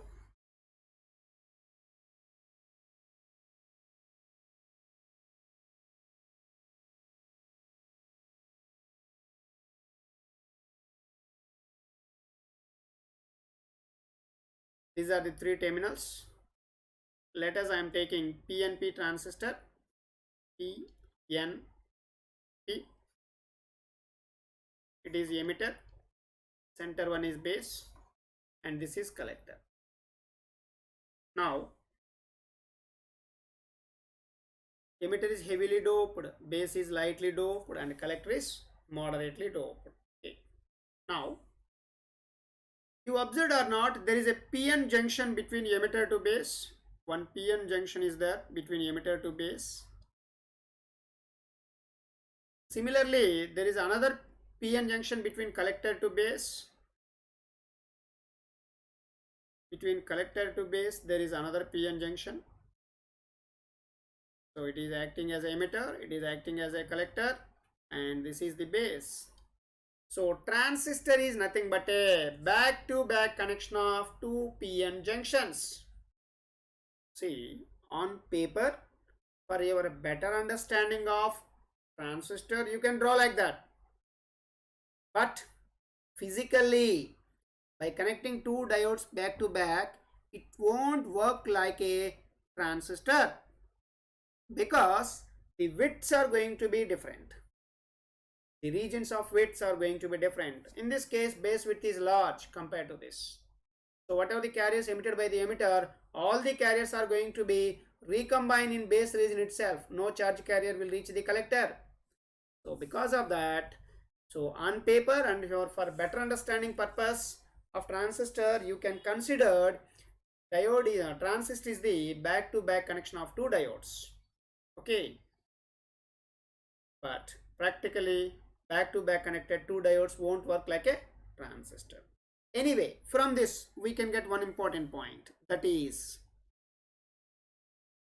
These are the 3 terminals. Let us, I am taking PNP transistor, PNP. It is emitter, center one is base, and this is collector. Now emitter is heavily doped, base is lightly doped, and collector is moderately doped. Okay. Now you observed or not, there is a PN junction between emitter to base. One PN junction is there between emitter to base. Similarly, there is another PN junction between collector to base. Between collector to base, there is another PN junction. So it is acting as an emitter, it is acting as a collector, and this is the base. So transistor is nothing but a back-to-back connection of 2 PN junctions. See, on paper, for your better understanding of transistor, you can draw like that. But physically, by connecting 2 diodes back to back, it won't work like a transistor, because the widths are going to be different. The regions of widths are going to be different. In this case, base width is large compared to this. So whatever the carriers emitted by the emitter, all the carriers are going to be recombined in base region itself. No charge carrier will reach the collector. So because of that, so on paper and for better understanding purpose of transistor, you can consider transistor is the back-to-back connection of 2 diodes. Okay, but practically back-to-back connected 2 diodes won't work like a transistor. Anyway, from this we can get one important point, that is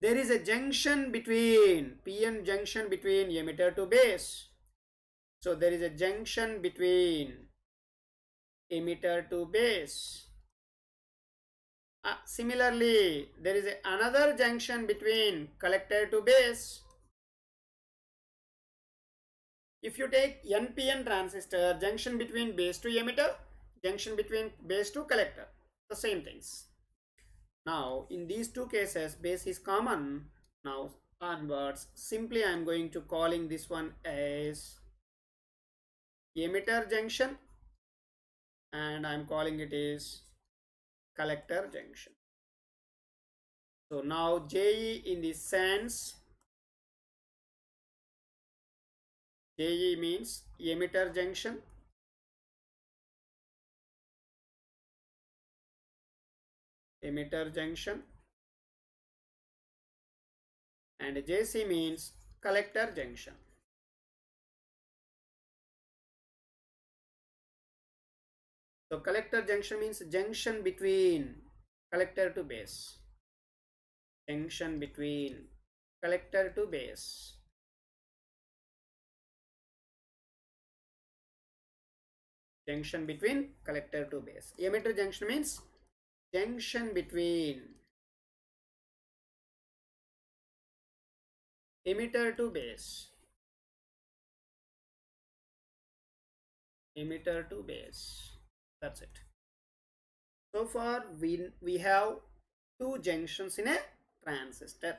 there is a junction between PN junction between emitter to base. So there is a junction between emitter to base. Similarly, there is another junction between collector to base. If you take NPN transistor, junction between base to emitter, junction between base to collector, the same things. Now, in these two cases, base is common. Now, onwards, simply I am going to calling this one as emitter junction, and I am calling it is collector junction. So now JE in this sense, JE means emitter junction, emitter junction, and JC means collector junction. So collector junction means junction between collector to base, junction between collector to base. Junction between collector to base. Emitter junction means junction between emitter to base. Emitter to base. That's it. So far we have two junctions in a transistor.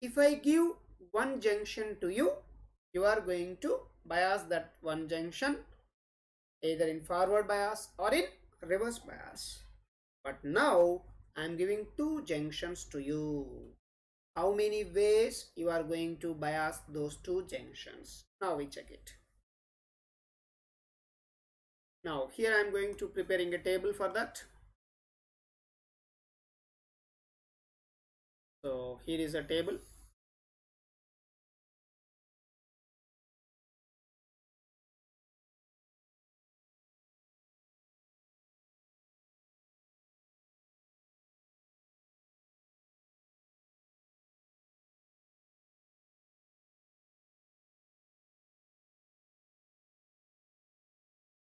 If I give one junction to you, you are going to bias that one junction either in forward bias or in reverse bias. But now I am giving two junctions to you. How many ways you are going to bias those two junctions? Now we check it. Now here I am going to preparing a table for that. So here is a table.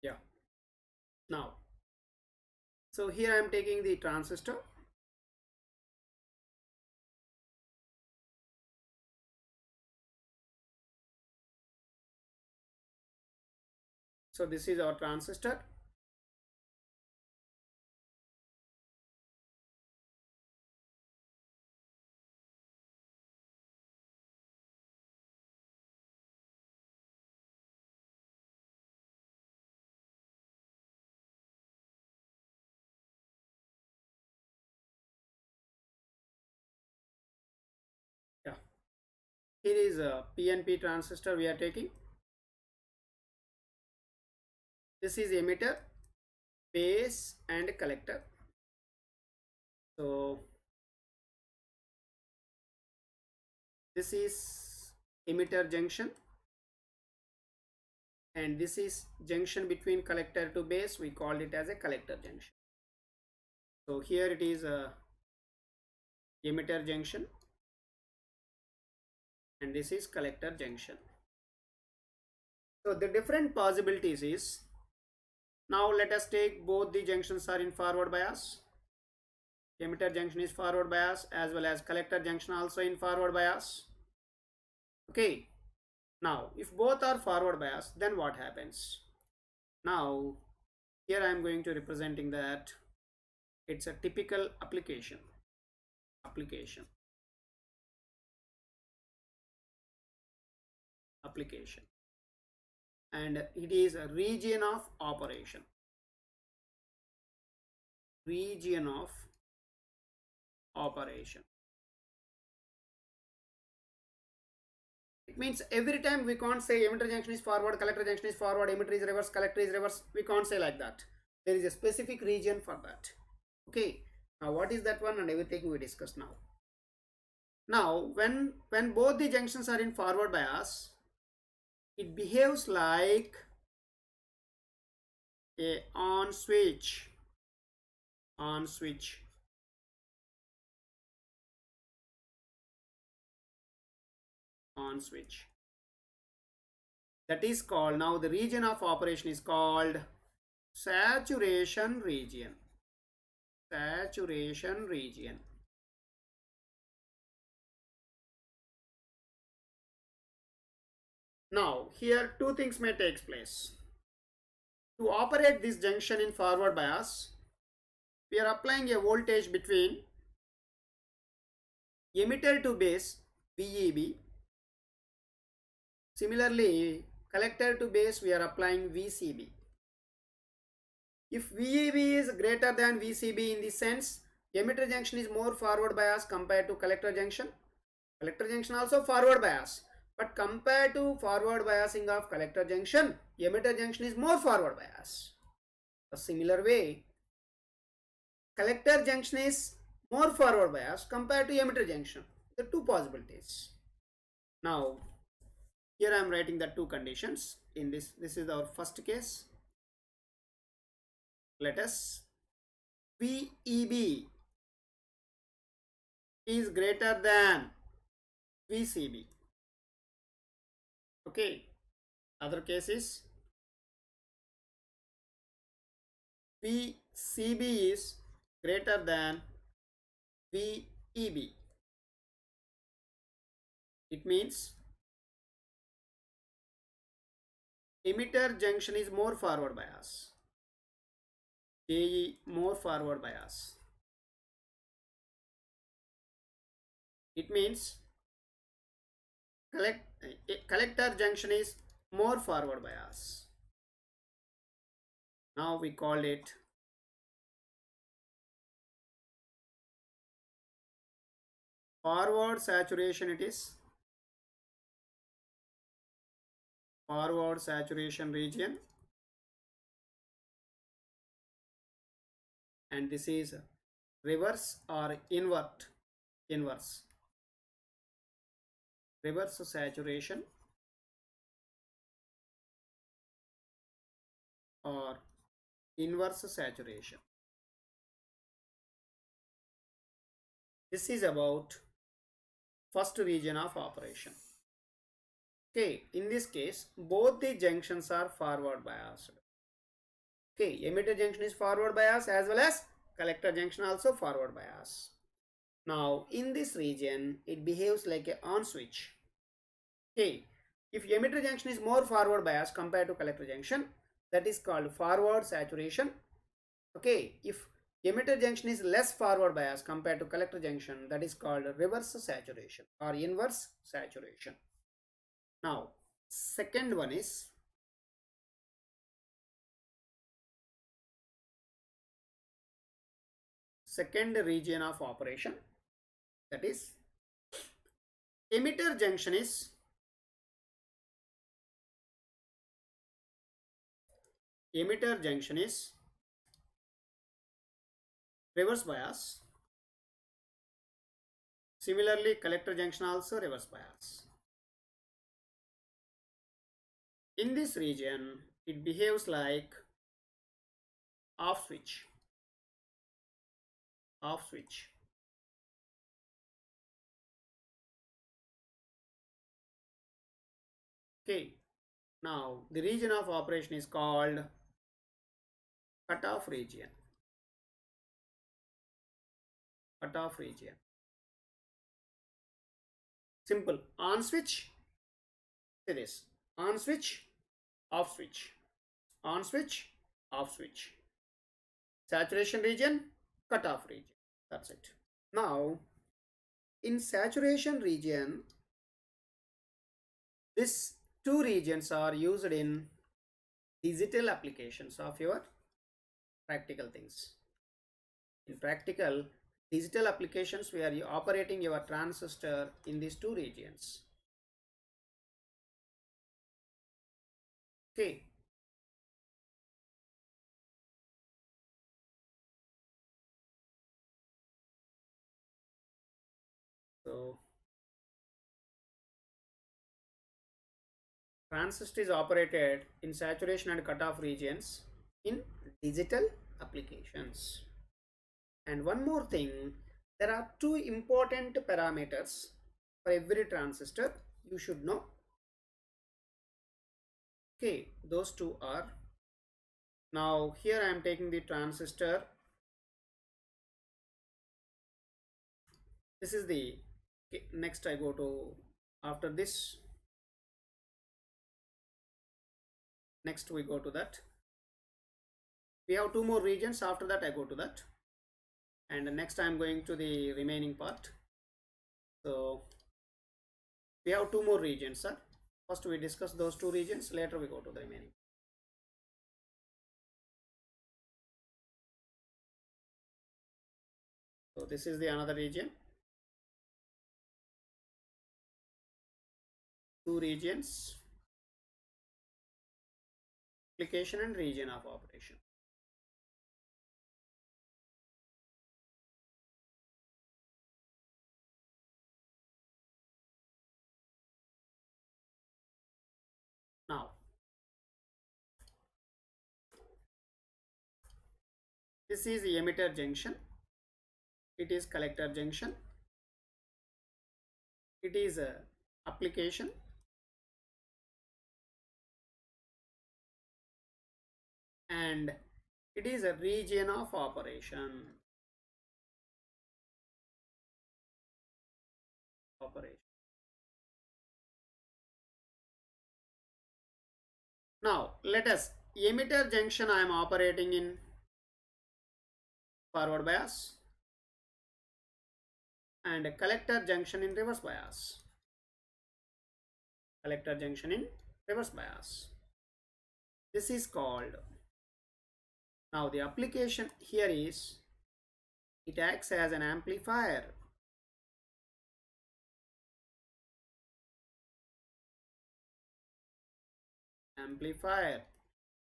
Yeah. Now, so here I am taking the transistor. So this is our transistor. Yeah. Here is a PNP transistor we are taking. This is emitter, base and collector. So this is emitter junction, and this is junction between collector to base. We called it as a collector junction. So here it is a emitter junction, and this is collector junction. So the different possibilities is, now let us take both the junctions are in forward bias. Emitter junction is forward bias as well as collector junction also in forward bias. Okay. Now if both are forward bias, then what happens? Now here I am going to representing that it's a typical application. And it is a region of operation. It means every time we can't say emitter junction is forward, collector junction is forward, emitter is reverse, collector is reverse. We can't say like that. There is a specific region for that. Okay. Now what is that one and everything we discuss now. Now when both the junctions are in forward bias, it behaves like a on switch. on switch. That is called, now the region of operation is called saturation region. Saturation region. Now here two things may take place. To operate this junction in forward bias, we are applying a voltage between emitter to base VEB. Similarly, collector to base we are applying VCB. If VEB is greater than VCB in the sense, emitter junction is more forward bias compared to collector junction. Collector junction also forward bias. But compared to forward biasing of collector junction, emitter junction is more forward bias. A similar way, collector junction is more forward bias compared to emitter junction. The two possibilities. Now, here I am writing the two conditions. In this is our first case. Let us VEB is greater than VCB. Okay. Other case is VCB is greater than VEB. It means emitter junction is more forward bias. JE more forward bias. It means collector junction is more forward bias. Now we call it forward saturation. It is forward saturation region, and this is reverse or inverse saturation or inverse saturation. This is about first region of operation. Okay, in this case, both the junctions are forward biased. Okay, emitter junction is forward bias as well as collector junction also forward bias. Now, in this region, it behaves like a on switch. Okay, if emitter junction is more forward bias compared to collector junction, that is called forward saturation. Okay, if emitter junction is less forward bias compared to collector junction, that is called reverse saturation or inverse saturation. Now, second one is second region of operation, that is emitter junction is reverse bias. Similarly, collector junction also reverse bias. In this region, it behaves like off switch. Okay, now the region of operation is called cutoff region. Simple. On switch, say this, on switch, off switch, on switch, off switch. Saturation region, cutoff region. That's it. Now, in saturation region, these two regions are used in digital applications of your practical things. In practical digital applications, we are operating your transistor in these two regions. Okay. So, transistor is operated in saturation and cutoff regions in digital applications. And one more thing, there are two important parameters for every transistor. you should know. Okay, those two are. Now here I am taking the transistor. This is the, okay, next I go to, after this, next we go to that. We have two more regions. After that I go to that, and next I am going to the remaining part. So we have two more regions, sir. First we discuss those two regions, later we go to the remaining. So this is the another region. Two regions, application and region of operation. Now this is the emitter junction, it is collector junction, it is a application, and it is a region of operation. Now let us, emitter junction I am operating in forward bias, and collector junction in reverse bias. Collector junction in reverse bias. This is called, now the application here is, it acts as an amplifier. Amplifier.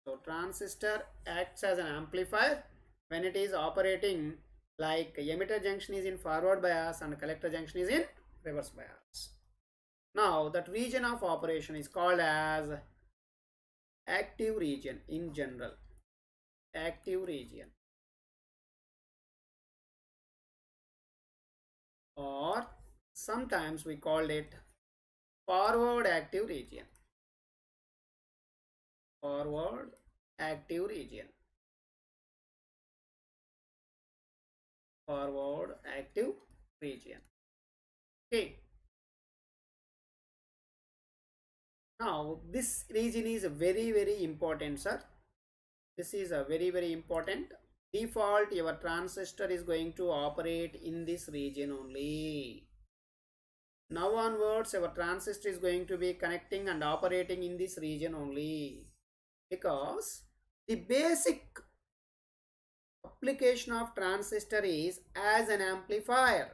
So transistor acts as an amplifier when it is operating, like emitter junction is in forward bias and collector junction is in reverse bias. Now that region of operation is called as active region in general. Active region, or sometimes we call it forward active region. Forward active region. Forward active region. Okay. Now this region is very important, sir. This is a very important. Default your transistor is going to operate in this region only. Now onwards our transistor is going to be connecting and operating in this region only, because the basic application of transistor is as an amplifier.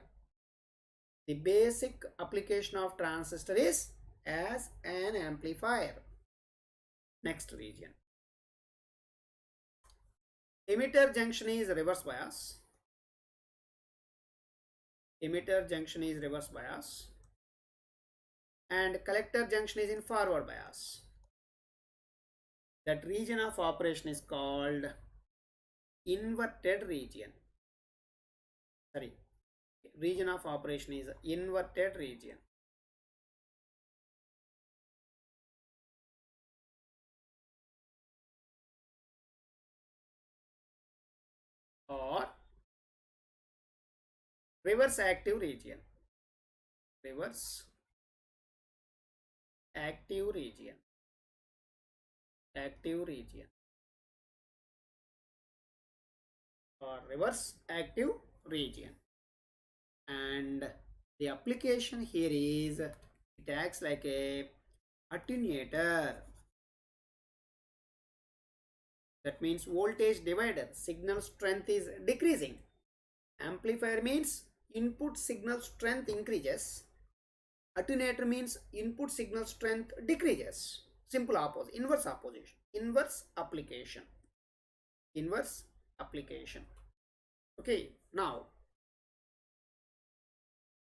The basic application of transistor is as an amplifier. Next region. Emitter junction is reverse bias. Emitter junction is reverse bias. And collector junction is in forward bias. That region of operation is called inverted region. Sorry, region of operation is inverted region. Or reverse active region. Reverse active region. Active region. Or reverse active region. And the application here is, it acts like a attenuator. That means voltage divider. Signal strength is decreasing. Amplifier means input signal strength increases. Attenuator means input signal strength decreases. Simple opposite, inverse opposition, inverse application. Inverse application. Okay, now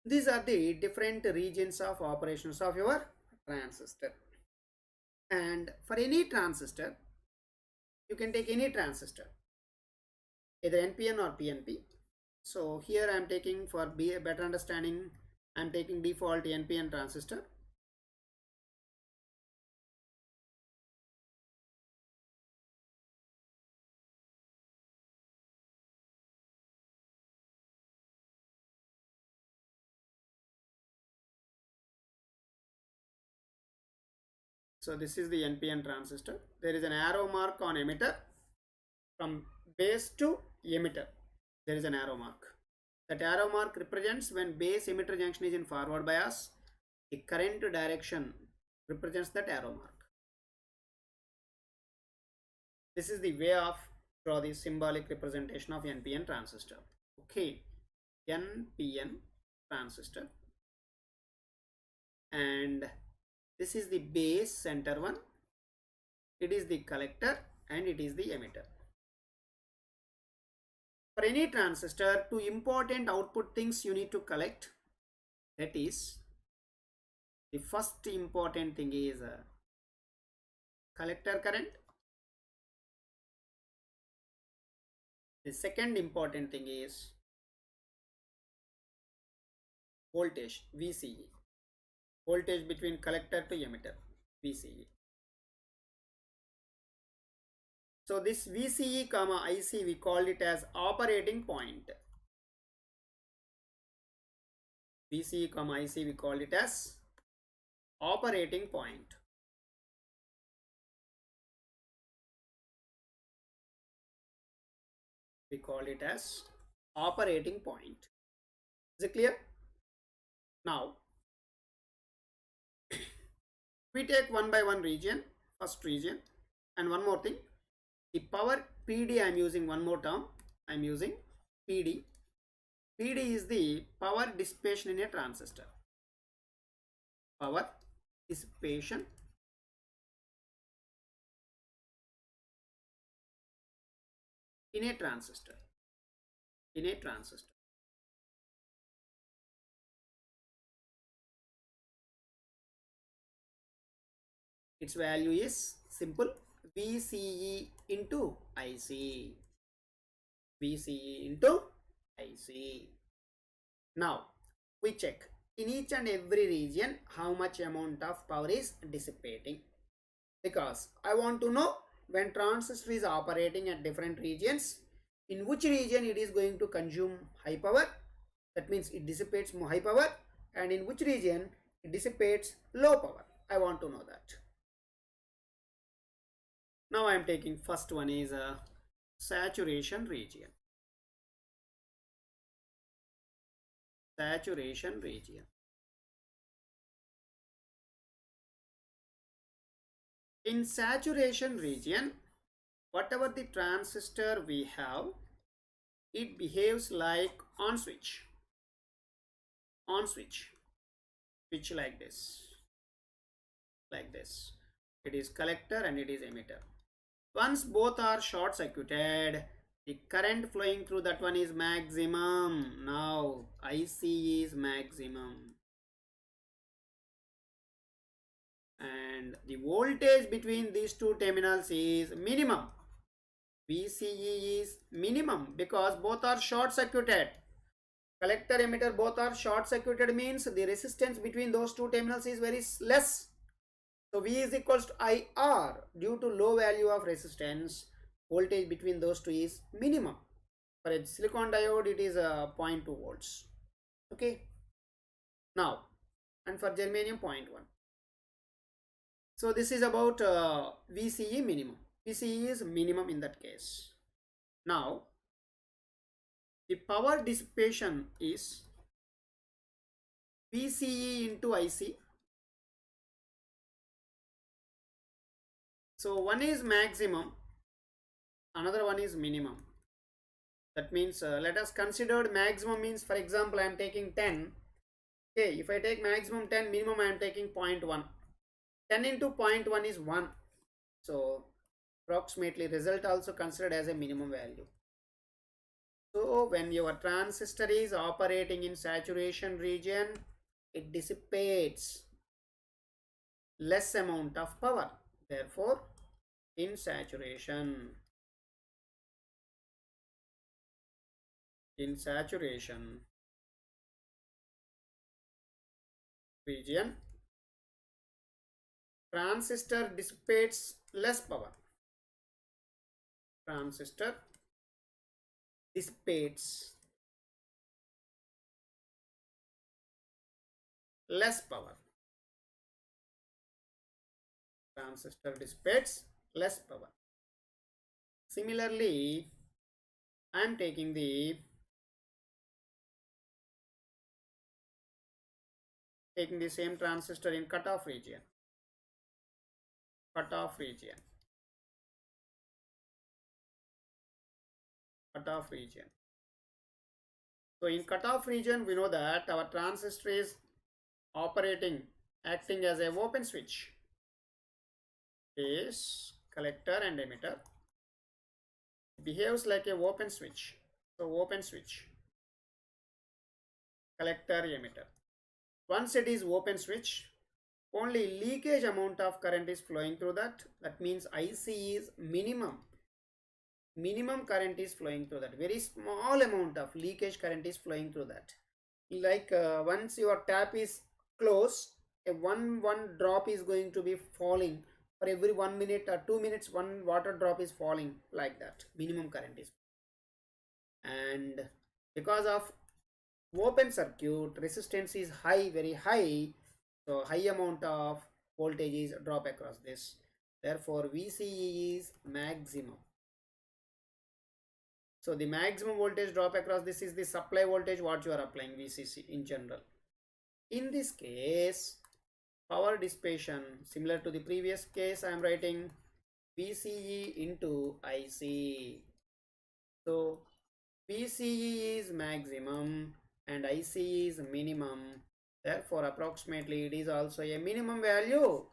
these are the different regions of operations of your transistor. And for any transistor, you can take any transistor, either NPN or PNP. So here I am taking, for better understanding, I am taking default NPN transistor. So this is the NPN transistor. There is an arrow mark on emitter. From base to emitter, there is an arrow mark. That arrow mark represents when base emitter junction is in forward bias. The current direction represents that arrow mark. This is the way of draw the symbolic representation of NPN transistor. Okay, NPN transistor, and this is the base center one. It is the collector and it is the emitter. For any transistor, two important output things you need to collect. That is, the first important thing is collector current. The second important thing is voltage, VCE. Voltage between collector to emitter, VCE. So this VCE comma IC, we call it as operating point. VCE comma IC, we call it as operating point. We call it as operating point. Is it clear? Now, we take one by one region, first region, and one more thing. The power PD, I am using one more term. I am using PD. PD is the power dissipation in a transistor. Power dissipation in a transistor. In a transistor. Its value is simple, VCE into IC. VCE into IC. Now, we check in each and every region how much amount of power is dissipating. Because I want to know when transistor is operating at different regions, in which region it is going to consume high power. That means it dissipates more high power, and in which region it dissipates low power. I want to know that. Now I am taking first one is a saturation region. Saturation region. In saturation region, whatever the transistor we have, it behaves like on switch. On switch. Switch like this. Like this. It is collector and it is emitter. Once both are short circuited, the current flowing through that one is maximum. Now IC is maximum. And the voltage between these two terminals is minimum. VCE is minimum because both are short circuited. Collector emitter both are short circuited means the resistance between those two terminals is very less. So V is equals to IR. Due to low value of resistance, voltage between those two is minimum. For a silicon diode, it is 0.2 volts. Okay. Now, and for germanium 0.1. So this is about VCE minimum. VCE is minimum in that case. Now, the power dissipation is VCE into IC. So one is maximum, another one is minimum. That means let us consider maximum means, for example, I am taking 10. Okay, if I take maximum 10, minimum I am taking 0.1. 10 into 0.1 is 1. So approximately result also considered as a minimum value. So when your transistor is operating in saturation region, it dissipates less amount of power. Therefore, in saturation region, transistor dissipates less power. Transistor dissipates less power. transistor dissipates less power. Similarly, I am taking the same transistor in cutoff region. Cutoff region. Cutoff region. So in cutoff region, we know that our transistor is acting as a open switch. Is collector and emitter. Behaves like a open switch. So open switch. Collector, emitter. Once it is open switch, only leakage amount of current is flowing through that. That means IC is minimum current is flowing through that. Very small amount of leakage current is flowing through that. Like once your tap is closed, a one drop is going to be falling. For every 1 minute or 2 minutes, one water drop is falling, like that. Minimum current is. And because of open circuit, resistance is high, very high. So high amount of voltage is drop across this. Therefore, VCE is maximum. So the maximum voltage drop across this is the supply voltage what you are applying, VCC in general. In this case, power dissipation, similar to the previous case, I am writing VCE into IC. So VCE is maximum and IC is minimum. Therefore, approximately it is also a minimum value.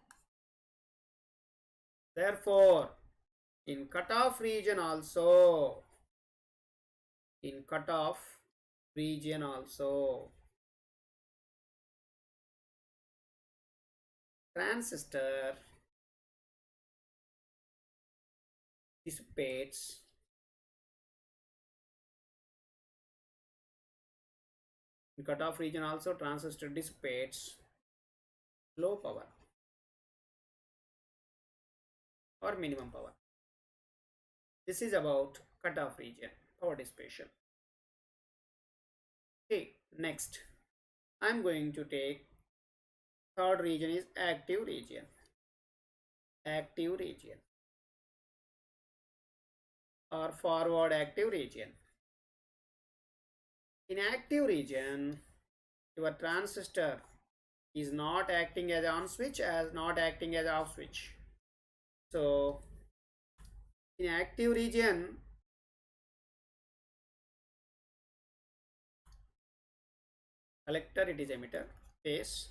Therefore, in cutoff region also, transistor dissipates in cutoff region also transistor dissipates low power or minimum power. This is about cutoff region power dissipation. Okay, next I am going to take third region is active region. Active region or forward active region. In active region, your transistor is not acting as on switch, as not acting as off switch. So in active region, collector, it is emitter, base.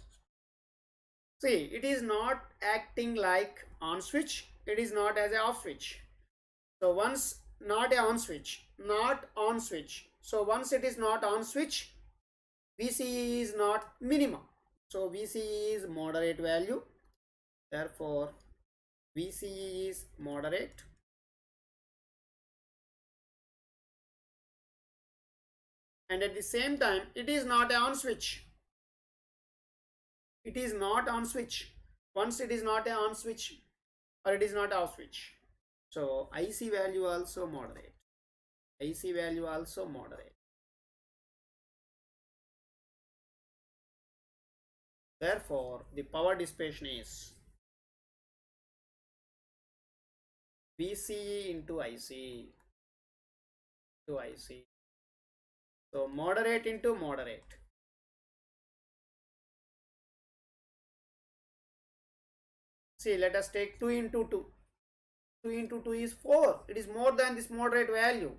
See, it is not acting like on switch, it is not as a off switch. So once not a on switch, not on switch. So once it is not on switch, VCE is not minimum. So VCE is moderate value. Therefore, VCE is moderate. And at the same time, it is not a on switch. It is not on switch. Once it is not a on switch or it is not off switch. So IC value also moderate. IC value also moderate. Therefore, the power dissipation is VCE into IC. So moderate into moderate. See, let us take 2 into 2. 2 into 2 is 4. It is more than this moderate value.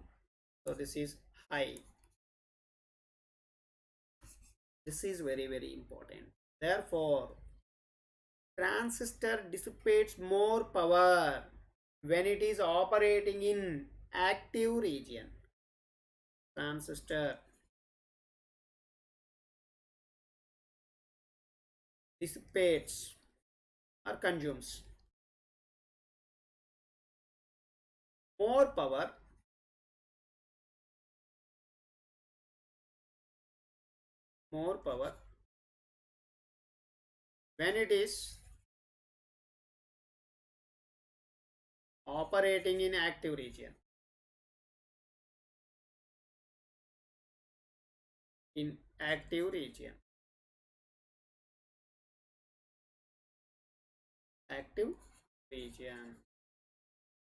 So this is high. This is very, very important. Therefore, transistor dissipates more power when it is operating in active region. Transistor dissipates or consumes more power when it is operating in active region. In active region. Active region.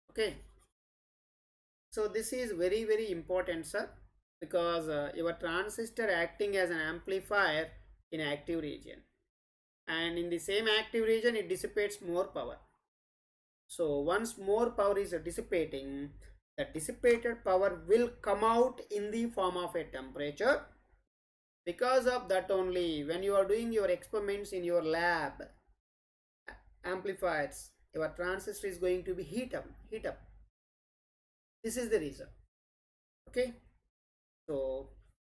Okay, so this is very important, sir, because your transistor acting as an amplifier in active region, and in the same active region it dissipates more power. So once more power is dissipating, the dissipated power will come out in the form of a temperature. Because of that only, when you are doing your experiments in your lab amplifiers, your transistor is going to be heat up. This is the reason. Okay, so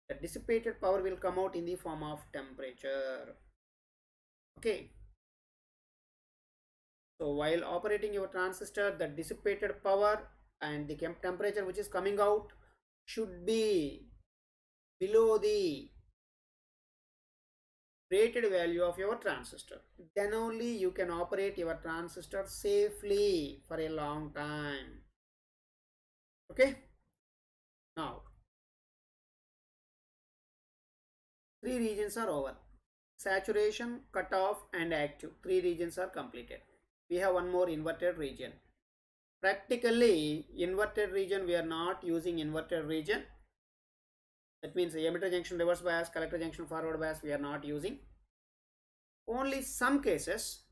the dissipated power will come out in the form of temperature. Okay, so while operating your transistor, the dissipated power and the temperature which is coming out should be below the rated value of your transistor. Then only you can operate your transistor safely for a long time. Okay, now three regions are over: saturation, cutoff, and active. Three regions are completed. We have one more inverted region. Practically inverted region, we are not using inverted region. That means emitter junction reverse bias, collector junction forward bias we are not using. Only some cases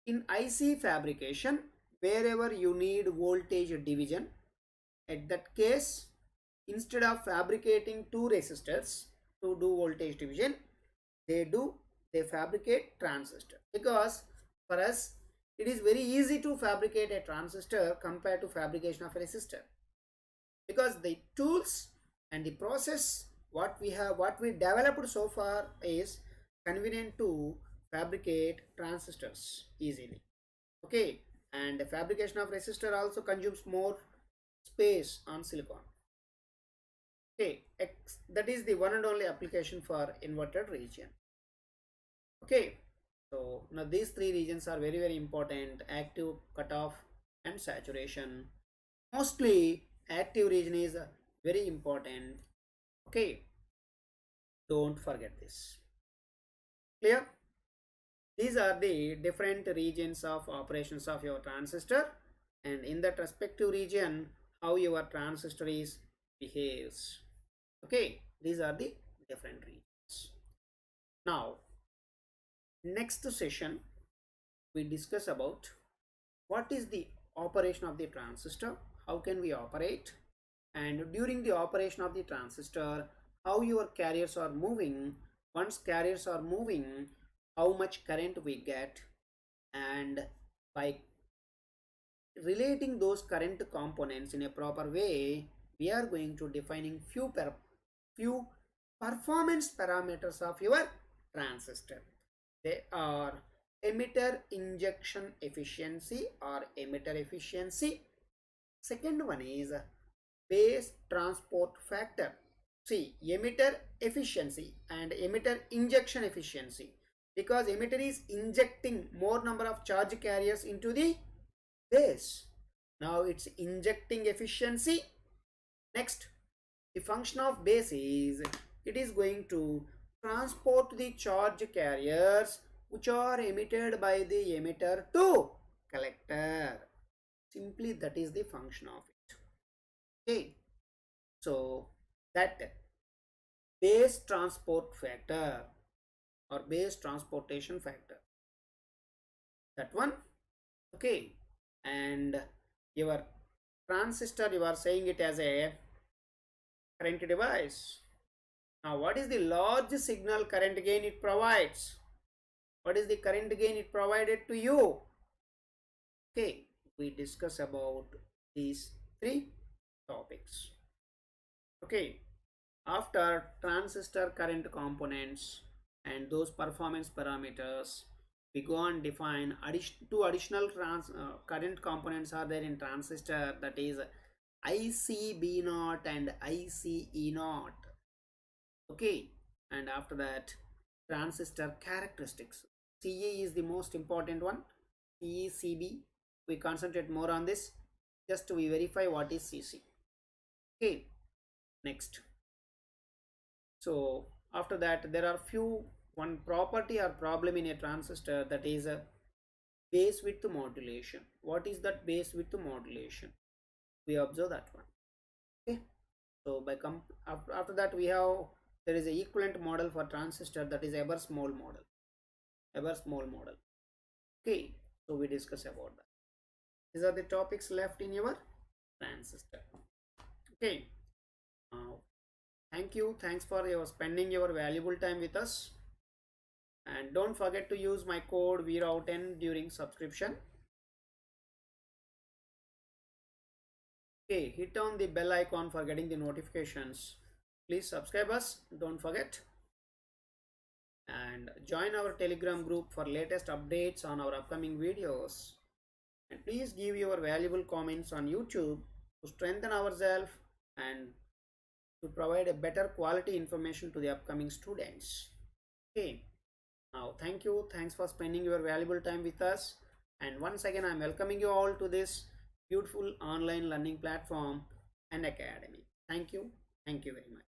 in IC fabrication, wherever you need voltage division, at that case, instead of fabricating two resistors to do voltage division, they fabricate transistor, because for us it is very easy to fabricate a transistor compared to fabrication of a resistor, because the tools and the process what we developed so far is convenient to fabricate transistors easily. Okay, and the fabrication of resistor also consumes more space on silicon. Okay, that is the one and only application for inverted region. Okay, so now these three regions are very important: active, cutoff, and saturation. Mostly active region is very important. Okay, don't forget this. Clear? These are the different regions of operations of your transistor, and in that respective region how your transistor is behaves. Okay, these are the different regions. Now next session we discuss about what is the operation of the transistor, how can we operate, and during the operation of the transistor how your carriers are moving. Once carriers are moving, how much current we get, and by relating those current components in a proper way, we are going to defining few performance parameters of your transistor. They are emitter injection efficiency or emitter efficiency. Second one is base transport factor. See, emitter efficiency and emitter injection efficiency, because emitter is injecting more number of charge carriers into the base. Now it's injecting efficiency. Next, the function of base is it is going to transport the charge carriers which are emitted by the emitter to collector. Simply that is the function of it. Okay, so that base transport factor or base transportation factor, that one. Okay, and your transistor, you are saying it as a current device. Now what is the large signal current gain it provides? What is the current gain it provided to you? Okay, we discuss about these three topics. Okay, after transistor current components and those performance parameters, we go and define two additional current components are there in transistor, that is ICB0 and ICE0. Okay, and after that transistor characteristics. CE is the most important one. CE, CB, we concentrate more on this just to verify what is CC. Okay, next. So after that there are few one property or problem in a transistor, that is base width modulation. What is that base width modulation? We observe that one. Okay. So after that we have, there is a equivalent model for transistor, that is ever small model. Ever small model. Okay. So we discuss about that. These are the topics left in your transistor. Okay. Thank you. Thanks for your spending your valuable time with us. And don't forget to use my code VRAO10 during subscription. Okay, hit on the bell icon for getting the notifications. Please subscribe us, don't forget. And join our Telegram group for latest updates on our upcoming videos. And please give your valuable comments on YouTube to strengthen ourselves and to provide a better quality information to the upcoming students. Okay. Now, thank you. Thanks for spending your valuable time with us. And once again, I'm welcoming you all to this beautiful online learning platform, Unacademy. Thank you. Thank you very much.